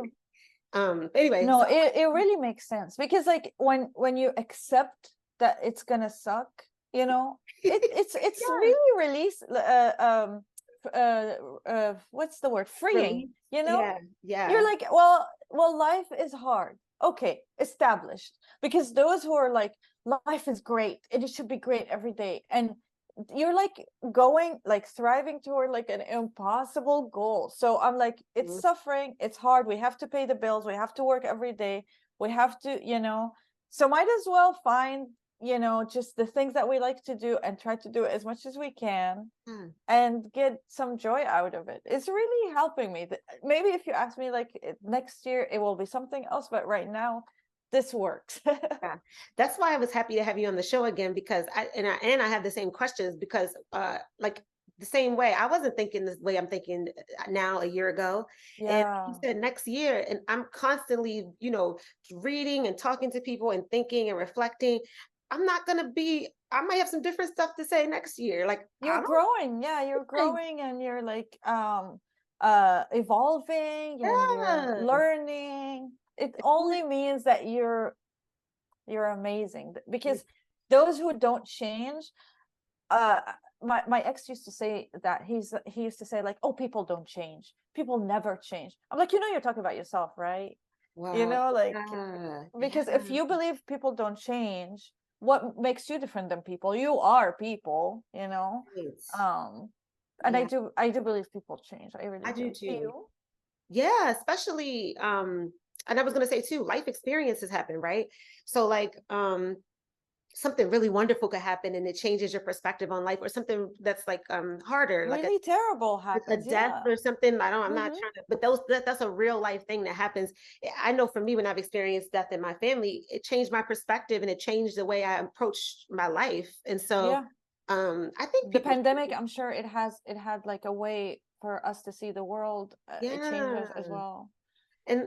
true. anyway, No, so it really makes sense, because like when you accept that it's gonna suck, it's yeah, really release, what's the word, freeing, relief. Yeah, you're yeah. like, well, life is hard, okay, established, because those who are like, life is great and it should be great every day, and you're like going, like thriving toward like an impossible goal. So I'm like, it's Mhm. suffering, it's hard, we have to pay the bills, we have to work every day, we have to, so might as well find, just the things that we like to do and try to do it as much as we can Mm. and get some joy out of it. It's really helping me. Maybe if you ask me like next year, it will be something else, but right now this works. Yeah, that's why I was happy to have you on the show again, because I have the same questions, because like the same way I wasn't thinking this way I'm thinking now a year ago. And you Yeah. said next year, and I'm constantly, reading and talking to people and thinking and reflecting. I'm not gonna be, I might have some different stuff to say next year. Like You're I growing. Yeah, you're don't, growing, and you're like evolving, and you're yeah. learning. It only means that you're amazing, because those who don't change, uh my ex used to say that, he used to say like, oh, people don't change, people never change. I'm like, you're talking about yourself, right? Wow. Like, Yeah. because if Yeah. you believe people don't change, what makes you different than people? You are people, Right. um and Yeah, I do believe people change, I I really do do. Do too. you? Yeah, especially and I was gonna say too, life experiences happen, right? So like something really wonderful could happen and it changes your perspective on life, or something that's like harder, like Really terrible a happens, death yeah. or something. I'm not Mm-hmm. trying to, but that's a real life thing that happens. I know for me, when I've experienced death in my family, it changed my perspective and it changed the way I approach my life. And so Yeah, I think the people pandemic, I'm sure it had like a way for us to see the world. It changed us as yeah. well. And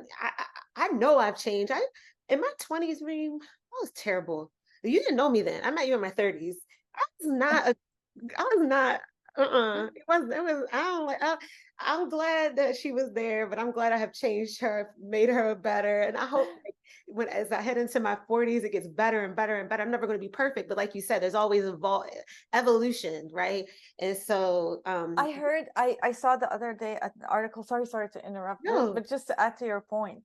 I know I've changed. I in my 20s, Reem, I was terrible. You didn't know me then. I met you in my 30s. I was not it was I don't like I'm glad that she was there, but I'm glad I have changed her, made her better. And I hope like, when as I head into my 40s, it gets better and better and better. I'm never going to be perfect, but like you said, there's always evolution, right? And so I heard, I saw the other day an article, sorry to interrupt, no. but just to add to your point,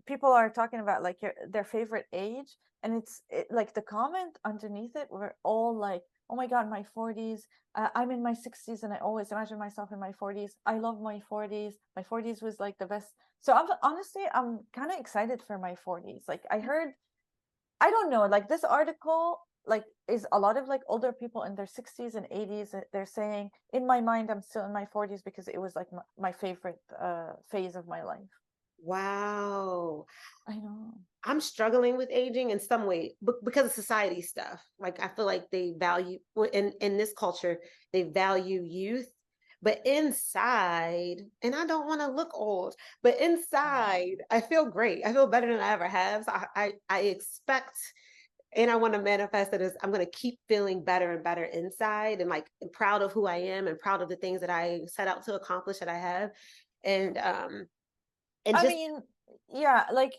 people are talking about like their favorite age, and like the comment underneath it were all like, oh my God, my 40s, I'm in my 60s and I always imagine myself in my 40s, I love my 40s, my 40s was like the best. So I'm honestly, I'm kind of excited for my 40s. Like I heard I don't know, like this article, like is a lot of like older people in their 60s and 80s. They're saying, in my mind, I'm still in my 40s because it was like my favorite phase of my life. Wow. I know. I'm struggling with aging in some way because of society stuff. Like I feel like they value in this culture, they value youth, but inside, and I don't want to look old, but Mm. inside, I feel great. I feel better than I ever have. So I expect and I want to manifest it as I'm going to keep feeling better and better inside and like proud of who I am and proud of the things that I set out to accomplish that I have. And and I just mean, yeah, like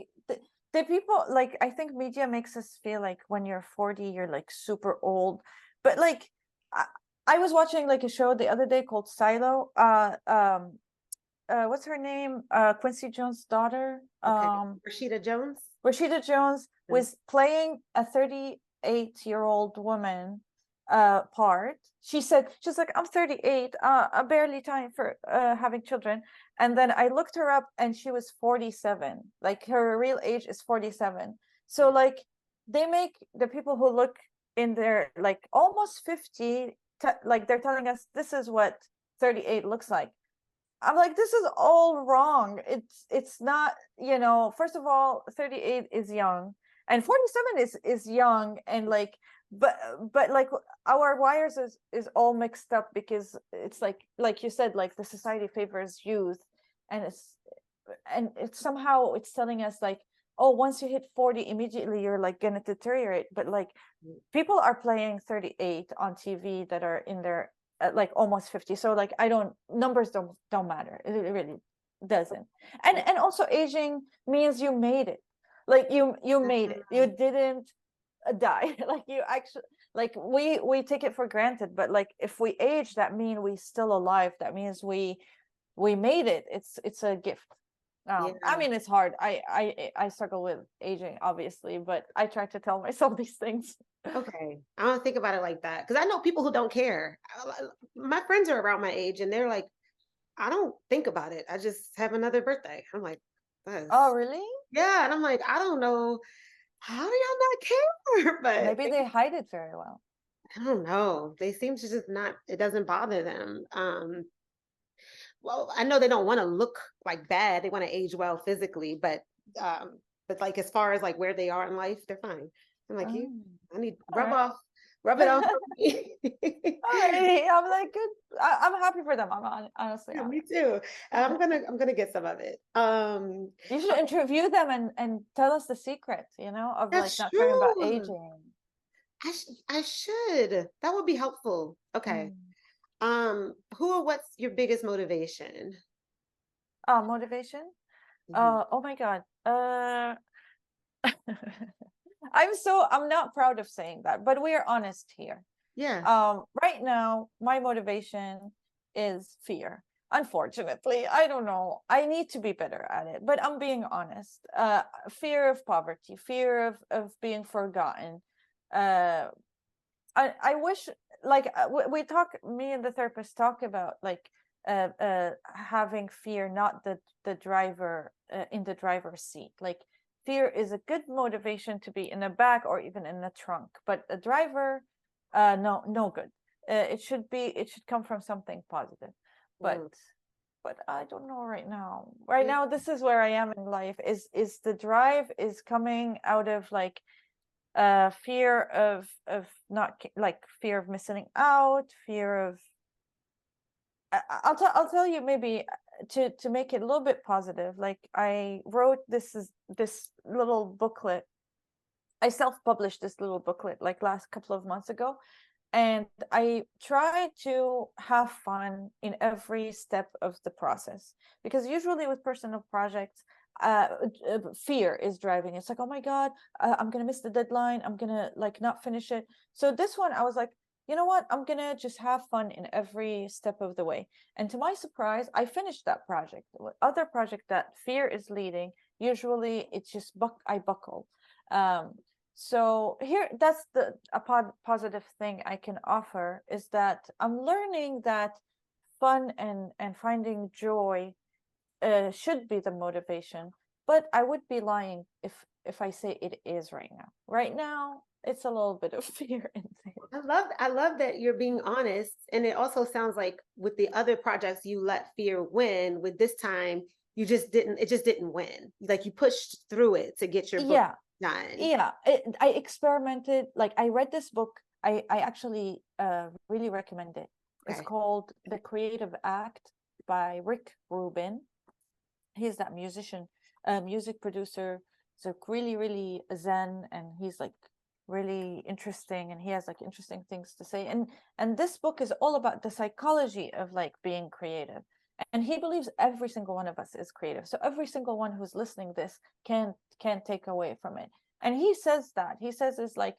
the people, like I think media makes us feel like when you're 40, you're like super old. But like I, I was watching like a show the other day called Silo. What's her name? Quincy Jones' daughter. okay, Rashida Jones. Rashida Jones Mm. was playing a 38-year-old woman part. She said, she's like, I'm 38, I'm barely time for having children. And then I looked her up and she was 47. Like her real age is 47. So Yeah. like they make the people who look in their like almost 50, like they're telling us this is what 38 looks like. I'm like, this is all wrong. It's not, you know, first of all, 38 is young and 47 is young and like but like our wires is all mixed up because it's like you said, like the society favors youth and it's somehow it's telling us like, oh, once you hit 40, immediately you're like gonna deteriorate. But like people are playing 38 on TV that are in their like almost 50. So like I don't, numbers don't matter. It really doesn't. And also aging means you made it. Like you made it. You didn't die. Like you actually, like we take it for granted, but like if we age, that means we still alive. That means we made it. It's a gift. I Yeah. mean, it's hard. I struggle with aging, obviously, but I try to tell myself these things. Okay. I don't think about it like that because I know people who don't care. My friends are around my age and they're like, I don't think about it. I just have another birthday. I'm like, Oh, that's really? yeah. And I'm like, I don't know. How do y'all not care? But Maybe they hide it very well. I don't know. They seem to just not, it doesn't bother them. Well, I know they don't want to look like bad. They want to age well physically, but like as far as like where they are in life, they're fine. I'm like, you, Mm, I need all right. rub it off for me. Alrighty, I'm like good. I'm happy for them. Honestly Yeah, happy. me too. I'm gonna get some of it. You should interview them and tell us the secret, of like That's not caring about true. aging. I should. That would be helpful. Okay. Mm. Who or what's your biggest motivation? Motivation. Mhm. Oh my God. I'm not proud of saying that, but we are honest here. Yeah. Right now, my motivation is fear. Unfortunately, I don't know. I need to be better at it, but I'm being honest. Fear of poverty, fear of being forgotten. Uh, I wish like we talk. Me and the therapist talk about like having fear, not the driver in the driver's seat. Like fear is a good motivation to be in the back or even in the trunk, but a driver, no good. It should come from something positive, but Mm. I don't know right now. Right Yeah. now, this is where I am in life. Is the drive is coming out of like fear of not like fear of missing out, fear of I'll tell you maybe to make it a little bit positive. Like I wrote this little booklet. I self-published this little booklet like last couple of months ago, and I try to have fun in every step of the process, because usually with personal projects, uh, fear is driving. It's like, oh my God, I'm gonna miss the deadline, I'm gonna like not finish it. So this one I was like, you know what, I'm gonna just have fun in every step of the way. And to my surprise, I finished that project. Other project that fear is leading, usually it's just I buckle. um so here, that's the positive thing I can offer, is that I'm learning that fun and finding joy should be the motivation. But I would be lying if I say it is right now. Right now, it's a little bit of fear in there. I love that you're being honest. And it also sounds like with the other projects you let fear win. With this time, it just didn't win. Like you pushed through it to get your book Yeah, done. yeah. I experimented. Like I read this book. I actually really recommend it. It's Okay. called The Creative Act by Rick Rubin. He's that musician, music producer. So really, really zen, and he's like really interesting, and he has like interesting things to say. And this book is all about the psychology of like being creative. And he believes every single one of us is creative. So every single one who's listening this can take away from it. And he says that. He says it's like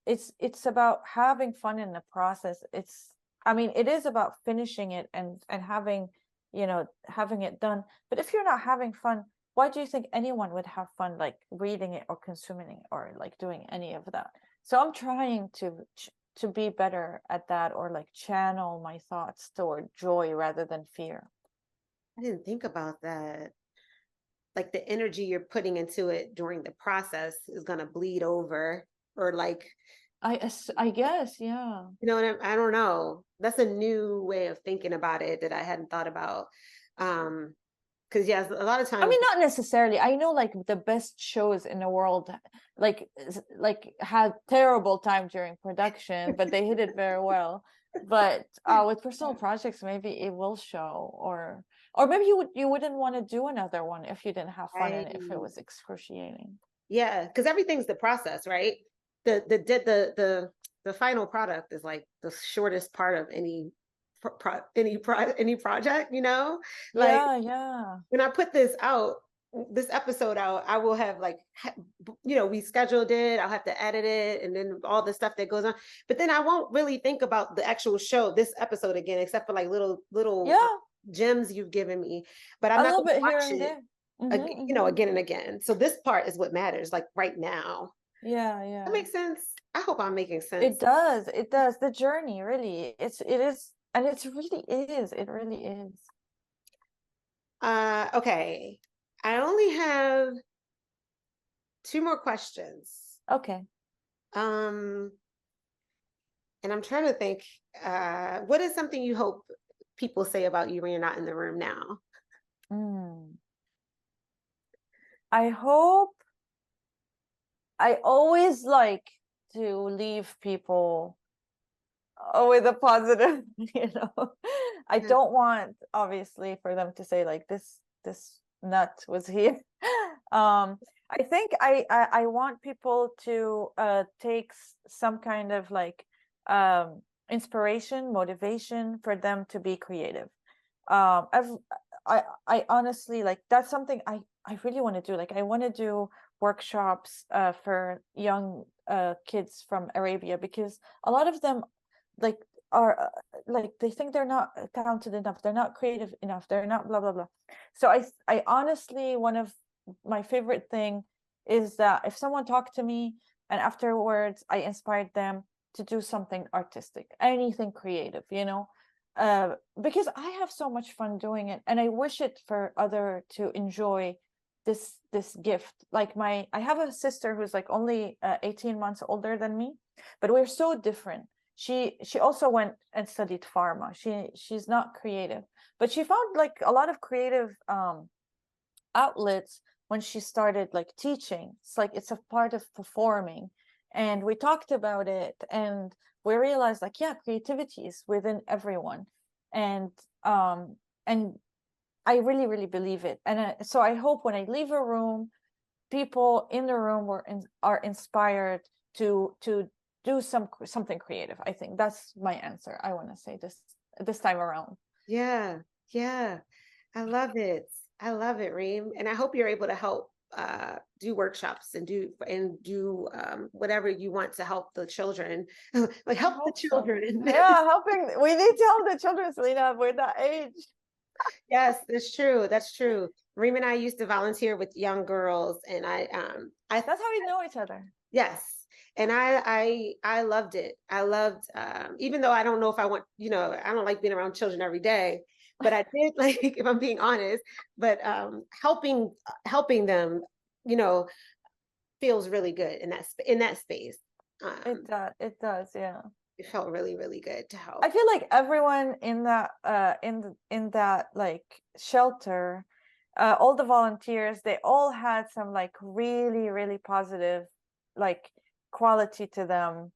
it's about having fun in the process. I mean, it is about finishing it and having, having it done. But if you're not having fun, why do you think anyone would have fun like reading it or consuming it or like doing any of that? So I'm trying to be better at that, or like channel my thoughts toward joy rather than fear. I didn't think about that. Like the energy you're putting into it during the process is going to bleed over, or like, I guess, yeah. I don't know. That's a new way of thinking about it that I hadn't thought about. Because yes, a lot of I times, mean, not necessarily. I know like the best shows in the world like had terrible time during production, but they hit it very well. But with personal projects, maybe it will show, or maybe you wouldn't want to do another one if you didn't have fun right? and if it was excruciating. Yeah, because everything's the process, right? The final product is like the shortest part of any project, like Yeah, yeah. when I put this episode out, I will have like, we scheduled it. I'll have to edit it, and then all the stuff that goes on. But then I won't really think about the actual show, this episode again, except for like little Yeah, gems you've given me. But I'm a not little going to bit here watch and it, there. Hmm. again and again. So this part is what matters, like right now. Yeah, That yeah. makes sense. I hope I'm making It sense. does. It does. The journey, really. It is, and it's really is. It really is. Okay. I only have two more questions. Okay. Um, and I'm trying to think, what is something you hope people say about you when you're not in the room now? Mm. I hope I always like to leave people with a positive, you know. I Yeah. don't want obviously for them to say like this nut was here. I think I want people to take some kind of like inspiration, motivation for them to be creative. I've I honestly like that's something I really want to do. Like I want to do workshops for young kids from Arabia, because a lot of them like are like they think they're not talented enough, they're not creative enough, they're not blah blah blah. So I honestly, one of my favorite thing is that if someone talked to me and afterwards I inspired them to do something artistic, anything creative, because I have so much fun doing it, and I wish it for other to enjoy this gift. Like I have a sister who's like only 18 months older than me, but we're so different. She also went and studied pharma. She's not creative, but she found like a lot of creative outlets when she started like teaching. It's like it's a part of performing, and we talked about it, and we realized like, yeah, creativity is within everyone, and um and I really really believe it. And so I hope when I leave a room, people in the room are inspired to do something creative. I think that's my answer. I want to say this time around. Yeah. Yeah. I love it. I love it, Reem. And I hope you're able to help do workshops and do whatever you want to help the children. Like I help the hope so. children. Yeah, helping. We need to help the children, Selena. We're that age. Yes, that's true. That's true. Reem and I used to volunteer with young girls, and I That's how we know each other. yes. And I loved it. I loved, even though I don't know if I want, I don't like being around children every day, but I did like, if I'm being honest, but helping them, you know, feels really good in in that space. It does, yeah. It felt really, really good to I help. feel like everyone in that in that like shelter, all the volunteers, they all had some like really, really positive like quality to them.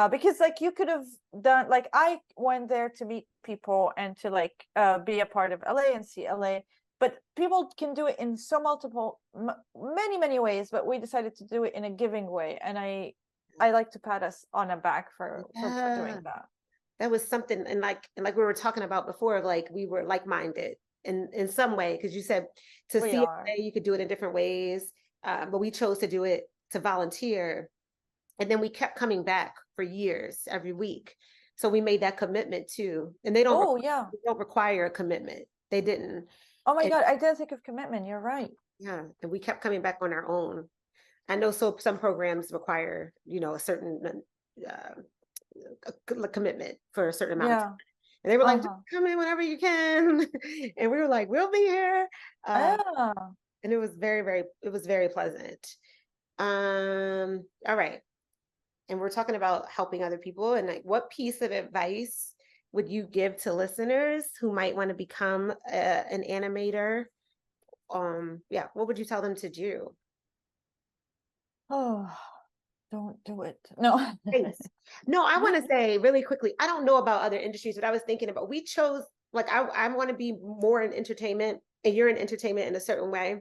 Because like you could have done, like I went there to meet people and to like be a part of LA and see LA, but people can do it in so many ways, but we decided to do it in a giving way, and I like to pat us on the back for Yeah. doing that. That was something, and like we were talking about before, like we were like-minded in some way, because you said to We see it, are. you could do it in different ways, but we chose to do it to volunteer, and then we kept coming back for years every week. So we made that commitment too, and Oh yeah. they don't require a commitment. They didn't, Oh my and God, I didn't think of commitment. You're right. yeah, and we kept coming back on our own. I know some programs require, a certain uh, commitment for a certain amount of time. Yeah. And they were like, just Uh-huh. come in whenever you can. And we were like, we'll be here. Uh, Yeah. and it was very pleasant. All right. And we're talking about helping other people. And like, what piece of advice would you give to listeners who might want to become an animator? Yeah, what would you tell them to do? Oh, don't do it. No. Thanks. No, I want to say really quickly, I don't know about other industries, but I was thinking about, we chose, like, I want to be more in entertainment, and you're in entertainment in a certain way,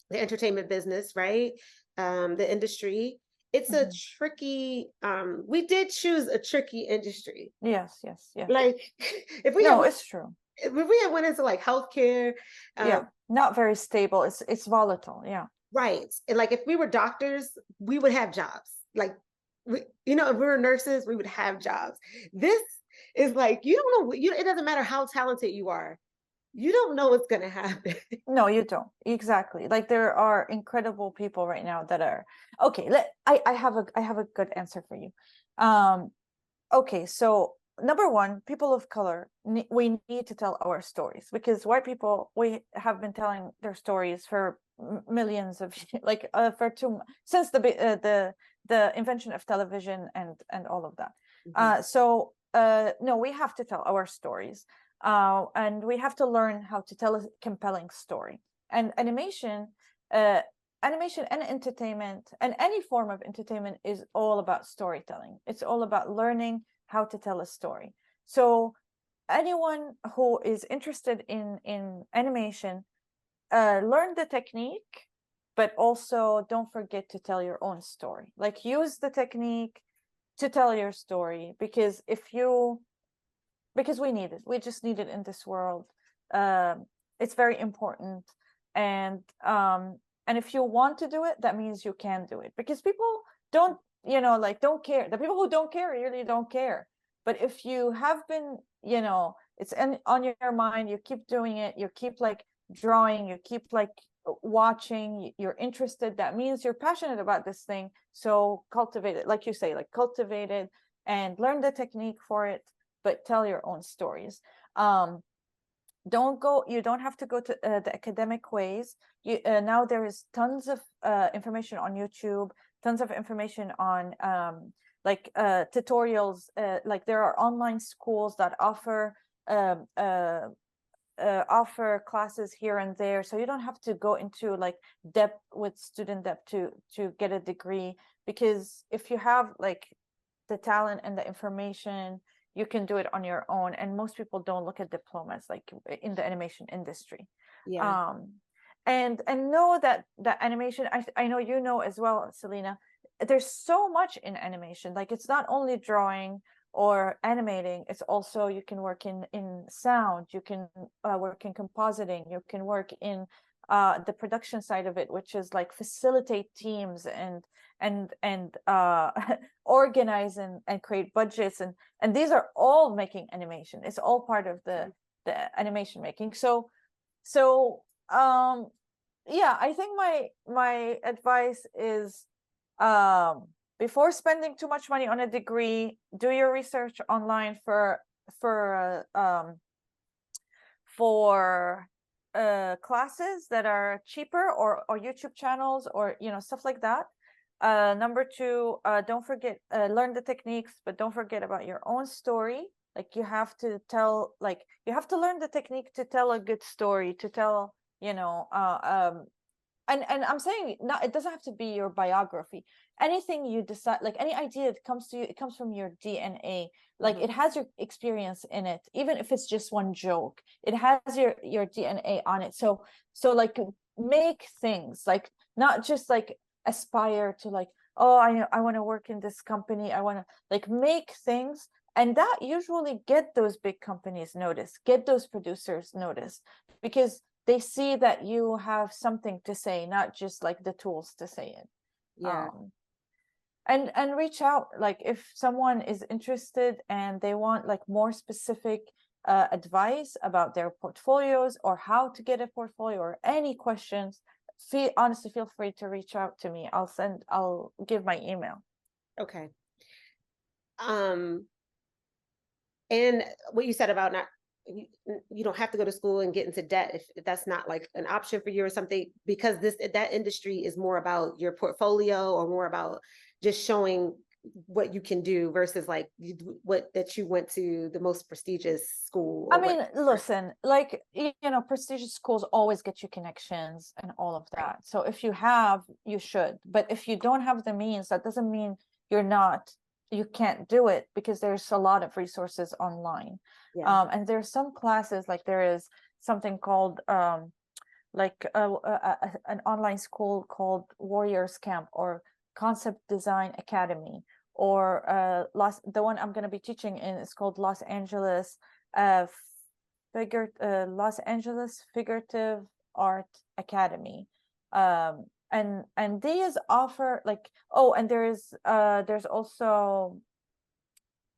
the entertainment business, right? The industry. It's a Mhm. tricky, we did choose a tricky industry. Yes, yes, yes. Like, if we had No, went, it's true. if we had went into like healthcare, Yeah. Not very stable. It's volatile. Yeah. right. And like if we were doctors, we would have jobs. Like if we were nurses, we would have jobs. This is like you don't know, it doesn't matter how talented you are. You don't know what's gonna happen. No, you don't. Exactly. Like there are incredible people right now that are okay. I have a good answer for you. Um, okay, so number one, people of color, we need to tell our stories, because white people, we have been telling their stories for millions of like for two since the invention of television and all of that. Mhm. No, we have to tell our stories, and we have to learn how to tell a compelling story. And uh, animation and entertainment and any form of entertainment is all about storytelling. It's all about learning how to tell a story. So anyone who is interested in animation, learn the technique, but also don't forget to tell your own story. Like use the technique to tell your story, because because we need it. We just need it in this world. It's very important, and if you want to do it, that means you can do it. Because people don't, like don't care. The people who don't care really don't care. But if you have been, it's on your mind, you keep doing it. You keep like drawing. You keep like watching. You're interested. That means you're passionate about this thing. So cultivate it, like you say, like cultivate it and learn the technique for it, but tell your own stories. You don't have to go to the academic ways. Now there is tons of information on YouTube, tons of information on tutorials. Like there are online schools that um, uh, offer classes here and there, so you don't have to go into like depth with student depth to get a degree. Because if you have like the talent and the information, you can do it on your own. And most people don't look at diplomas like in the animation industry. Yeah. um and know that animation, I know you know as well, Selena, there's so much in animation. Like it's not only drawing or animating, it's also you can work in sound, you can work in compositing, you can work in the production side of it, which is like facilitate teams and organize and create budgets, and these are all making animation. It's all part of the animation making. So yeah, I think my advice is, before spending too much money on a degree, do your research online for for classes that are cheaper, or YouTube channels, or stuff like that. Number two, don't forget, learn the techniques, but don't forget about your own story. Like you have to tell, like you have to learn the technique to tell a good story, to tell, and I'm saying, not, it doesn't have to be your biography. Anything you decide, like any idea that comes to you, it comes from your DNA. Like it has your experience in it, even if it's just one joke. It has your DNA on it. So like make things, like not just like aspire to like, oh, I want to work in this company. I want to like make things, and that usually get those big companies noticed, get those producers noticed, because they see that you have something to say, not just like the tools to say it. Yeah. And reach out, like if someone is interested and they want like more specific advice about their portfolios or how to get a portfolio or any questions, honestly feel free to reach out to me. I'll give my email. Okay. Um, and what you said about not, you don't have to go to school and get into debt if that's not like an option for you or something, because that industry is more about your portfolio or more about just showing what you can do versus like what that you went to the most prestigious school I or mean, what. listen, like, prestigious schools always get you connections and all of Right. that. So if you have, you should. But if you don't have the means, that doesn't mean you can't do it, because there's a lot of resources online. Yeah. And there's some classes, like there is something called an online school called Warriors Camp or Concept Design Academy, or the one I'm going to be teaching in is called uh, Los Angeles Figurative Art Academy. And these offer like, oh, and there's also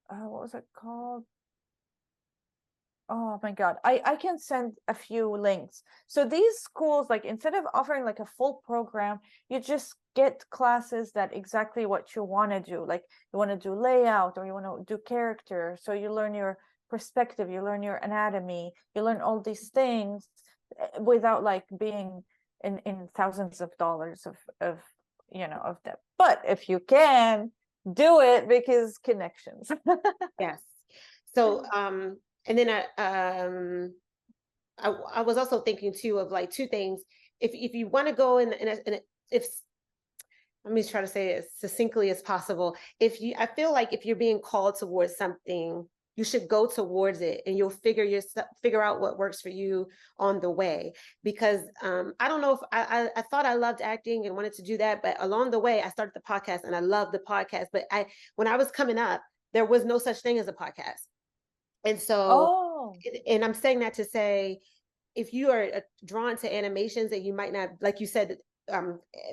what was it called? Oh my God, I can send a few links. So these schools, like instead of offering like a full program, you just get classes that exactly what you want to do. Like you want to do layout or you want to do character. So you learn your perspective, you learn your anatomy, you learn all these things without like being in thousands of dollars of debt. But if you can, do it, because connections. Yes. So and then I was also thinking too of like two things. If you want to go if let me try to say it as succinctly as possible. I feel like if you're being called towards something, you should go towards it, and you'll figure out what works for you on the way. Because I don't know if I thought I loved acting and wanted to do that, but along the way I started the podcast and I loved the podcast. But when I was coming up, there was no such thing as a podcast, and so, Oh, and I'm saying that to say, if you are drawn to animations and you might not, like you said,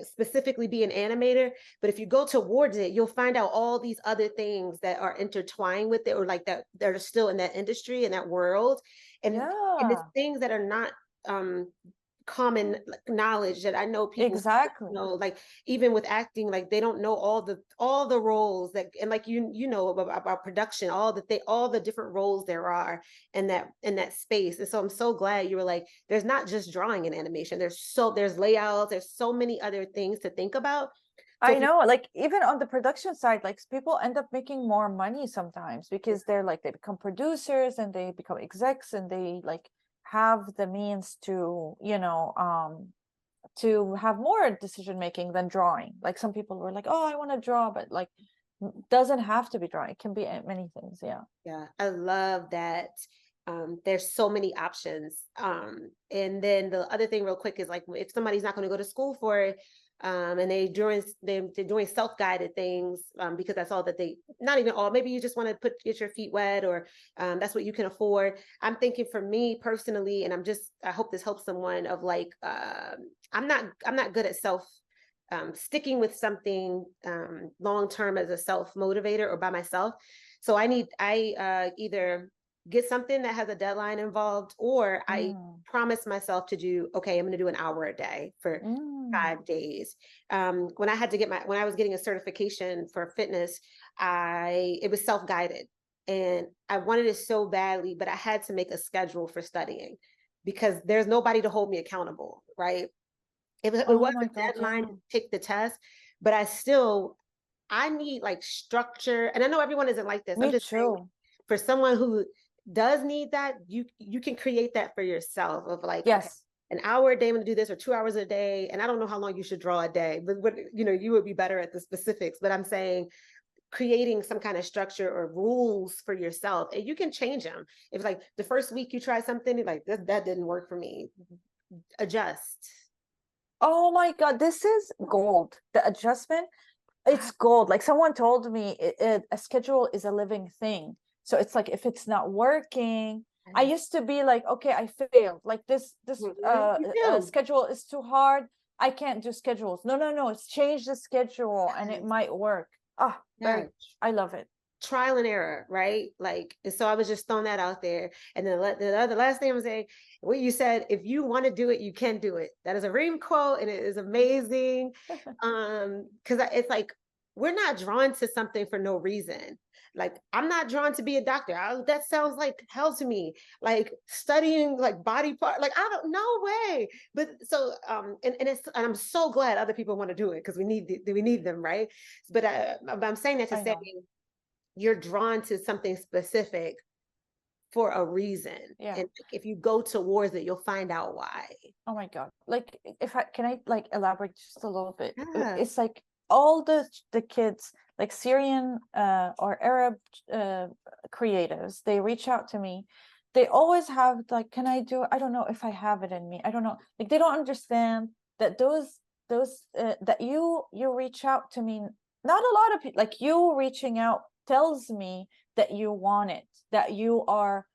specifically be an animator, but if you go towards it, you'll find out all these other things that are intertwined with it, or like that are still in that industry and that world, and it's yeah, things that are not common knowledge that I know people exactly. know, like even with acting, like they don't know all the roles that, and like you know about production, all the different roles there are in that space. And so I'm so glad you were like, there's not just drawing and animation, there's layouts, there's so many other things to think about. So I know, like even on the production side, like people end up making more money sometimes because they become producers and they become execs and they like have the means to have more decision making than drawing. Like some people were like, oh, I want to draw, but like doesn't have to be drawing. It can be many things. Yeah. yeah, I love that. There's so many options. And then the other thing real quick is like, if somebody's not going to go to school for it, and they're doing self-guided things, because that's all that not even all, maybe you just want to get your feet wet, or that's what you can afford. I'm thinking for me personally, and I hope this helps someone, of like, I'm not good at sticking with something long term as a self motivator or by myself. So I either get something that has a deadline involved, or I Mm. promise myself to do, okay, I'm going to do an hour a day for Mm. 5 days. When I was getting a certification for fitness, it was self-guided, and I wanted it so badly, but I had to make a schedule for studying because there's nobody to hold me accountable, right? It was Oh a my God, deadline yeah. to take the test, but I need like structure. And I know everyone isn't like this. I'm Me just saying, too. for someone who does need that, you can create that for yourself of like, okay, Yes. an hour a day I'm going to do this, or 2 hours a day. And I don't know how long you should draw a day, but what, you would be better at the specifics. But I'm saying creating some kind of structure or rules for yourself, and you can change them. If like the first week you try something, like that didn't work for me, adjust. Oh my God, this is gold. The adjustment, it's gold. Like someone told me, a schedule is a living thing. So it's like if it's not working, I used to be like, okay, I failed. Like this Me too. schedule is too hard. I can't do schedules. No, no, no. It's change the schedule and it Yes. might work. Ah, Yes. very. I love it. Trial and error, right? Like, and so I was just throwing that out there. And then the last thing I'm saying, what you said, if you want to do it, you can do it. That is a Reem quote, and it is amazing. Because it's like we're not drawn to something for no reason. Like I'm not drawn to be a doctor. That sounds like hell to me. Like studying like body part, like I don't, no way. But so and I'm so glad other people want to do it because we need them, right? But I'm saying that to I say know. you're drawn to something specific for a reason. Yeah. And if you go towards it, you'll find out why. Oh my God. Like if I can I like elaborate just a little bit. Yeah. It's like all the kids, like Syrian or Arab creatives, they reach out to me. They always have like, can I do it? I don't know if I have it in me. I don't know. Like they don't understand that those that you reach out to me. Not a lot of people, like you reaching out tells me that you want it, that you are,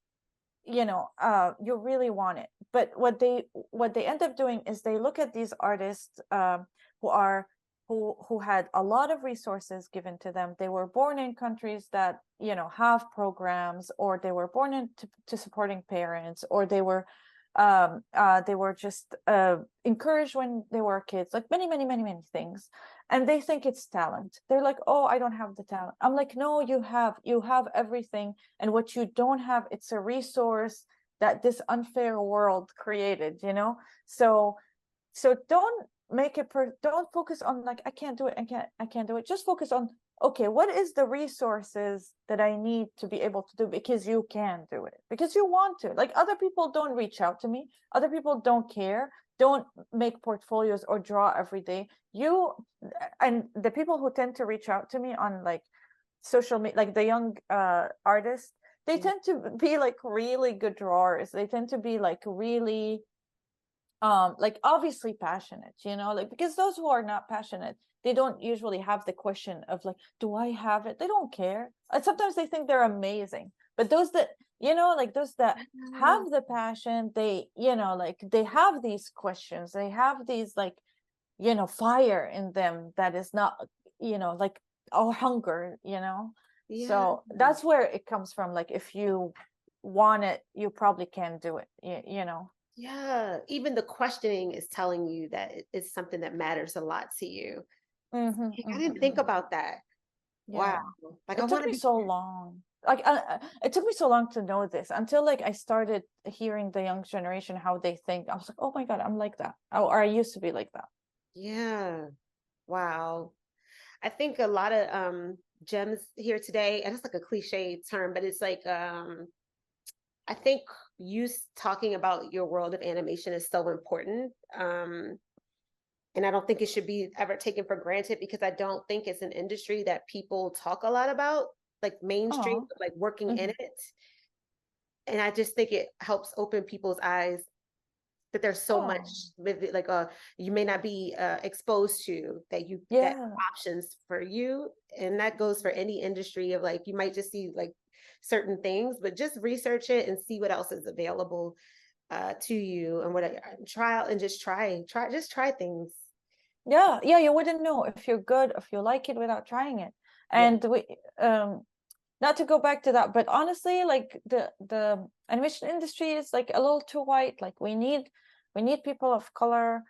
you really want it. But what they end up doing is they look at these artists who are who had a lot of resources given to them. They were born in countries that have programs, or they were born into supporting parents, or they were just encouraged when they were kids, like many many many many things, and they think it's talent. They're like, oh, I don't have the talent. I'm like, no, you have everything, and what you don't have, it's a resource that this unfair world created. So don't make it don't focus on like, I can't do it, I can't do it. Just focus on, okay, what is the resources that I need to be able to do, because you can do it, because you want to. Like other people don't reach out to me, other people don't care, don't make portfolios or draw every day. You and the people who tend to reach out to me on like social media, like the young artists, they tend to be like really good drawers. They tend to be like really like obviously passionate, like, because those who are not passionate, they don't usually have the question of like, do I have it? They don't care. And sometimes they think they're amazing, but those that like those that have the passion, they like they have these questions, they have these like fire in them that is not like our hunger. Yeah. So that's where it comes from. Like if you want it, you probably can do it. Yeah. Even the questioning is telling you that it's something that matters a lot to you. Mm-hmm, I didn't think mm-hmm. about that. Wow. Yeah, Like I it took want to me be. so long. Like it took me so long to know this, until like I started hearing the young generation how they think. I was like, oh my God, I'm like that. Or I used to be like that. Yeah. Wow. I think a lot of gems here today, and it's like a cliche term, but it's like I think you talking about your world of animation is so important. And I don't think it should be ever taken for granted, because I don't think it's an industry that people talk a lot about, like mainstream, Oh, like working in hmm. it. And I just think it helps open people's eyes that there's so much Oh, like you may not be exposed to, that yeah. options for you. And that goes for any industry of like, you might just see like certain things, but just research it and see what else is available to you, and what try and just try things. Yeah, yeah, you wouldn't know if you're good, if you like it without trying it. Yeah. And we not to go back to that, but honestly, like the animation industry is like a little too white. Like we need people of color,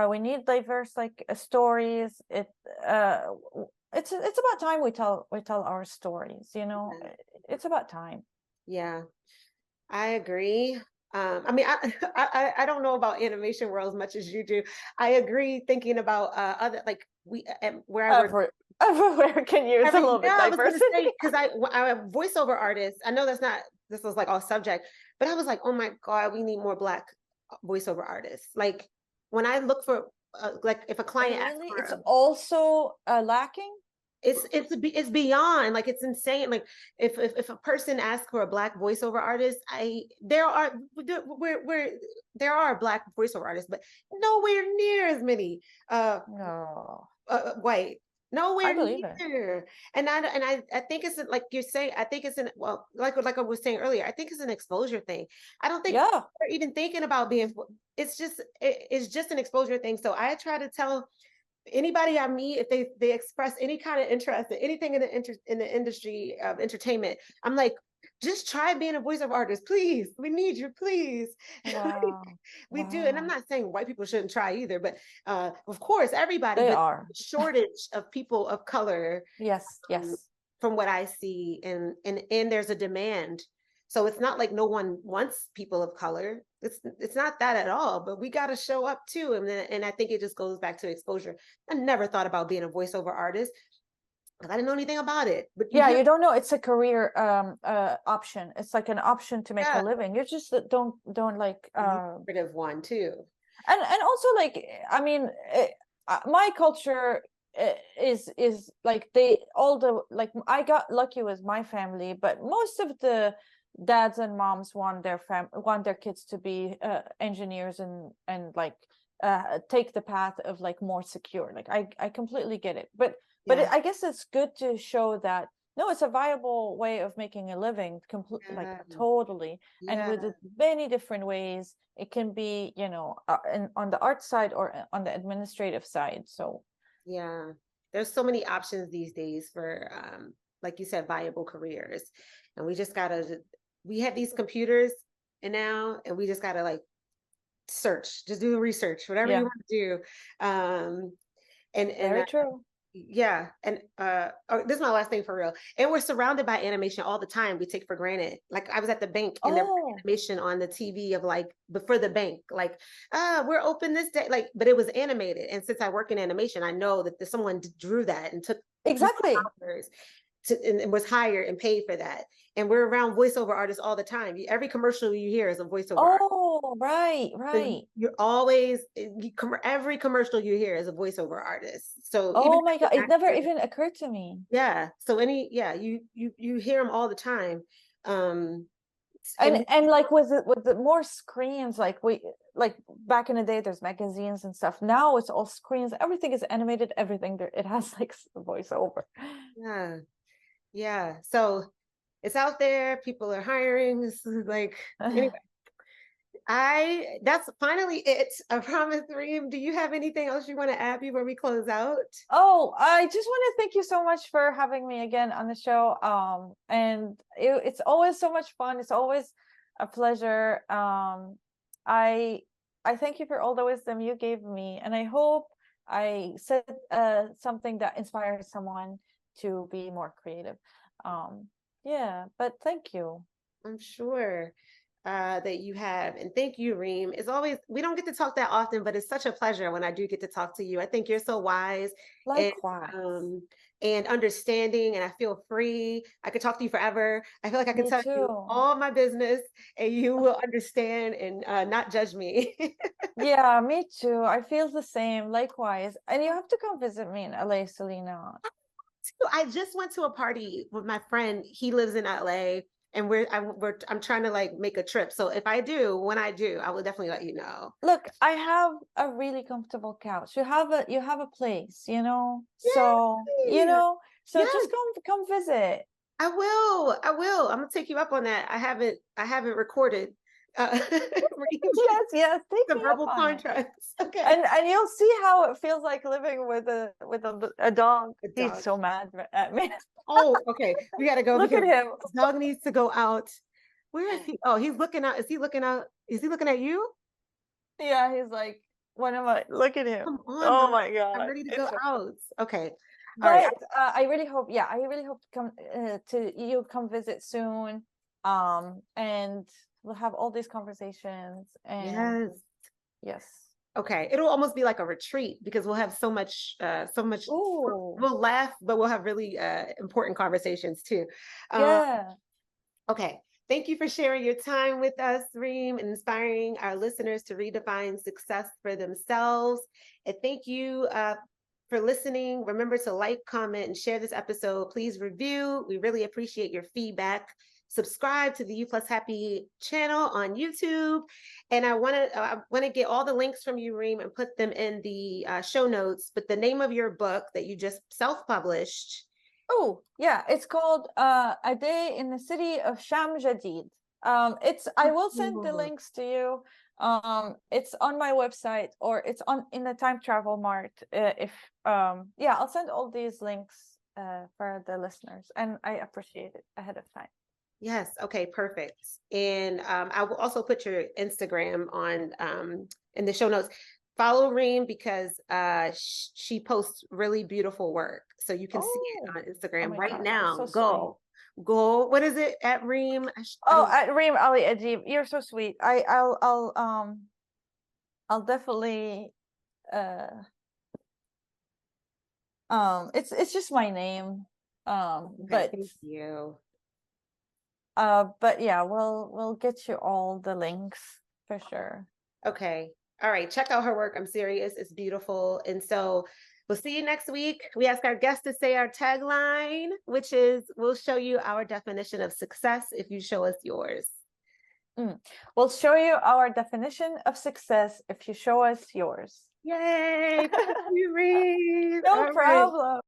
we need diverse like stories. It's about time we tell our stories. It's about time. Yeah, I agree. I mean, I don't know about animation world as much as you do. I agree. Thinking about other like where I work. Everywhere can use a little bit Yeah, I was gonna diversity. say because I a voiceover artist. I know this was like off subject, but I was like, oh my God, we need more Black voiceover artists. Like when I look for like if a client asks Really? for It's also lacking? it's beyond like it's insane. Like if a person asks for a Black voiceover artist, where there are Black voiceover artists, but nowhere near as many No, white. I Nowhere believe it. near. I think it's like you're saying, I think it's well, like I was saying earlier, I think it's an exposure thing. I don't think Yeah. they're even thinking about being, it's just an exposure thing. So I try to tell anybody I meet, if they express any kind of interest in anything in the industry of entertainment, I'm like, just try being a voiceover artist, please. We need you, please. Wow. We do, and I'm Wow. not saying white people shouldn't try either, but of course everybody. They But are. shortage of people of color, Yes, um, yes. from what I see, and there's a demand. So it's not like no one wants people of color. It's not that at all. But we got to show up too, and I think it just goes back to exposure. I never thought about being a voiceover artist because I didn't know anything about it. But you Yeah, hear, you don't know it's a career option. It's like an option to make a yeah, living. You just don't like lucrative one too. and also like I mean my culture is like they all the like I got lucky with my family, but most of the dads and moms want their kids to be engineers and like take the path of like more secure. Like I completely get it, but Yeah, I guess it's good to show that no, it's a viable way of making a living, like yeah, totally, and yeah, with many different ways. It can be, you know, on the art side or on the administrative side. So yeah. There's so many options these days for, like you said, viable careers, and we just gotta. We have these computers, and now, and we just gotta like search, just do the research, whatever you yeah, want to do. And very true. yeah, and oh, this is my last thing for real. And we're surrounded by animation all the time. We take for granted. Like I was at the bank and there was Oh, animation on the TV of like before the bank, like we're open this day, like, but it was animated. And since I work in animation, I know that someone drew that and took exactly. hours and was hired and paid for that. And we're around voiceover artists all the time. Every commercial you hear is a voiceover artist. Oh, right, So right. you're always every commercial you hear is a voiceover artist. So even Oh my God, it never actors, even occurred to me. yeah. So you hear them all the time. Um, and And like with the more screens, like we like back in the day, there's magazines and stuff. Now it's all screens. Everything is animated. Everything there, it has like voiceover. yeah, yeah. So it's out there. People are hiring. This is like anyway. That's finally it. I promise, Reem. Do you have anything else you want to add before we close out? Oh, I just want to thank you so much for having me again on the show. And it's always so much fun. It's always a pleasure. I I thank you for all the wisdom you gave me, and I hope I said something that inspires someone to be more creative. Um, yeah, but thank you. I'm sure that you have. And thank you, Reem. It's always, we don't get to talk that often, but it's such a pleasure when I do get to talk to you. I think you're so wise and Likewise. um, and understanding, and I feel free. I could talk to you forever. I feel like I can Me tell you too. all my business and you will understand and not judge me. Yeah, me too. I feel the same. Likewise. And you have to come visit me in LA, Selena. I just went to a party with my friend. He lives in LA, and I'm trying to like make a trip. So if I do, when I do, I will definitely let you know. Look, I have a really comfortable couch. You have a place, you know? So, you Yay! know, so Yes, just come visit. I will. I will. I'm gonna take you up on that. I haven't recorded Yes, yes, take the me up verbal on it. contracts. Okay. And you'll see how it feels like living with a dog. The He's dog. so mad at me. Oh, okay. We gotta go Look because at him. the dog needs to go out. Where is he? Oh, he's looking out. Is he looking out? Is he looking at you? Yeah, he's like one of my look at him. Come on, Oh Mom. my I'm God. ready to go It's so out. Okay. All right. but I really hope, yeah, I really hope to come to you come visit soon. And we'll have all these conversations and Yes. yes. Okay, it'll almost be like a retreat because we'll have so much. Oh, We'll laugh, but we'll have really important conversations too. Um, yeah. okay, thank you for sharing your time with us, Reem, and inspiring our listeners to redefine success for themselves. And thank you for listening. Remember to like, comment, and share this episode. Please review. We really appreciate your feedback. Subscribe to the You Plus Happy channel on YouTube. And I want to get all the links from you, Reem, and put them in the show notes. But the name of your book that you just self-published. Oh, yeah, it's called A Day in the City of Sham Jadid. It's I will send the Ooh. links to you. It's on my website, or it's on in the Time Travel Mart. If yeah, I'll send all these links for the listeners, and I appreciate it ahead of time. Yes. Okay. Perfect. And I will also put your Instagram on in the show notes. Follow Reem because she posts really beautiful work, so you can see it Oh, on oh Instagram my right God, you're now. so sweet. Go. What is it at Reem? I Oh, don't. at Reem Ali Adeeb, you're so sweet. I'll definitely uh it's just my name. Okay. Thank you. But yeah, we'll get you all the links for sure. Okay. All right. Check out her work. I'm serious. It's beautiful. And so we'll see you next week. We ask our guests to say our tagline, which is we'll show you our definition of success if you show us yours. We'll show you our definition of success if you show us yours. Yay. Thank you, Reed. No All right. problem.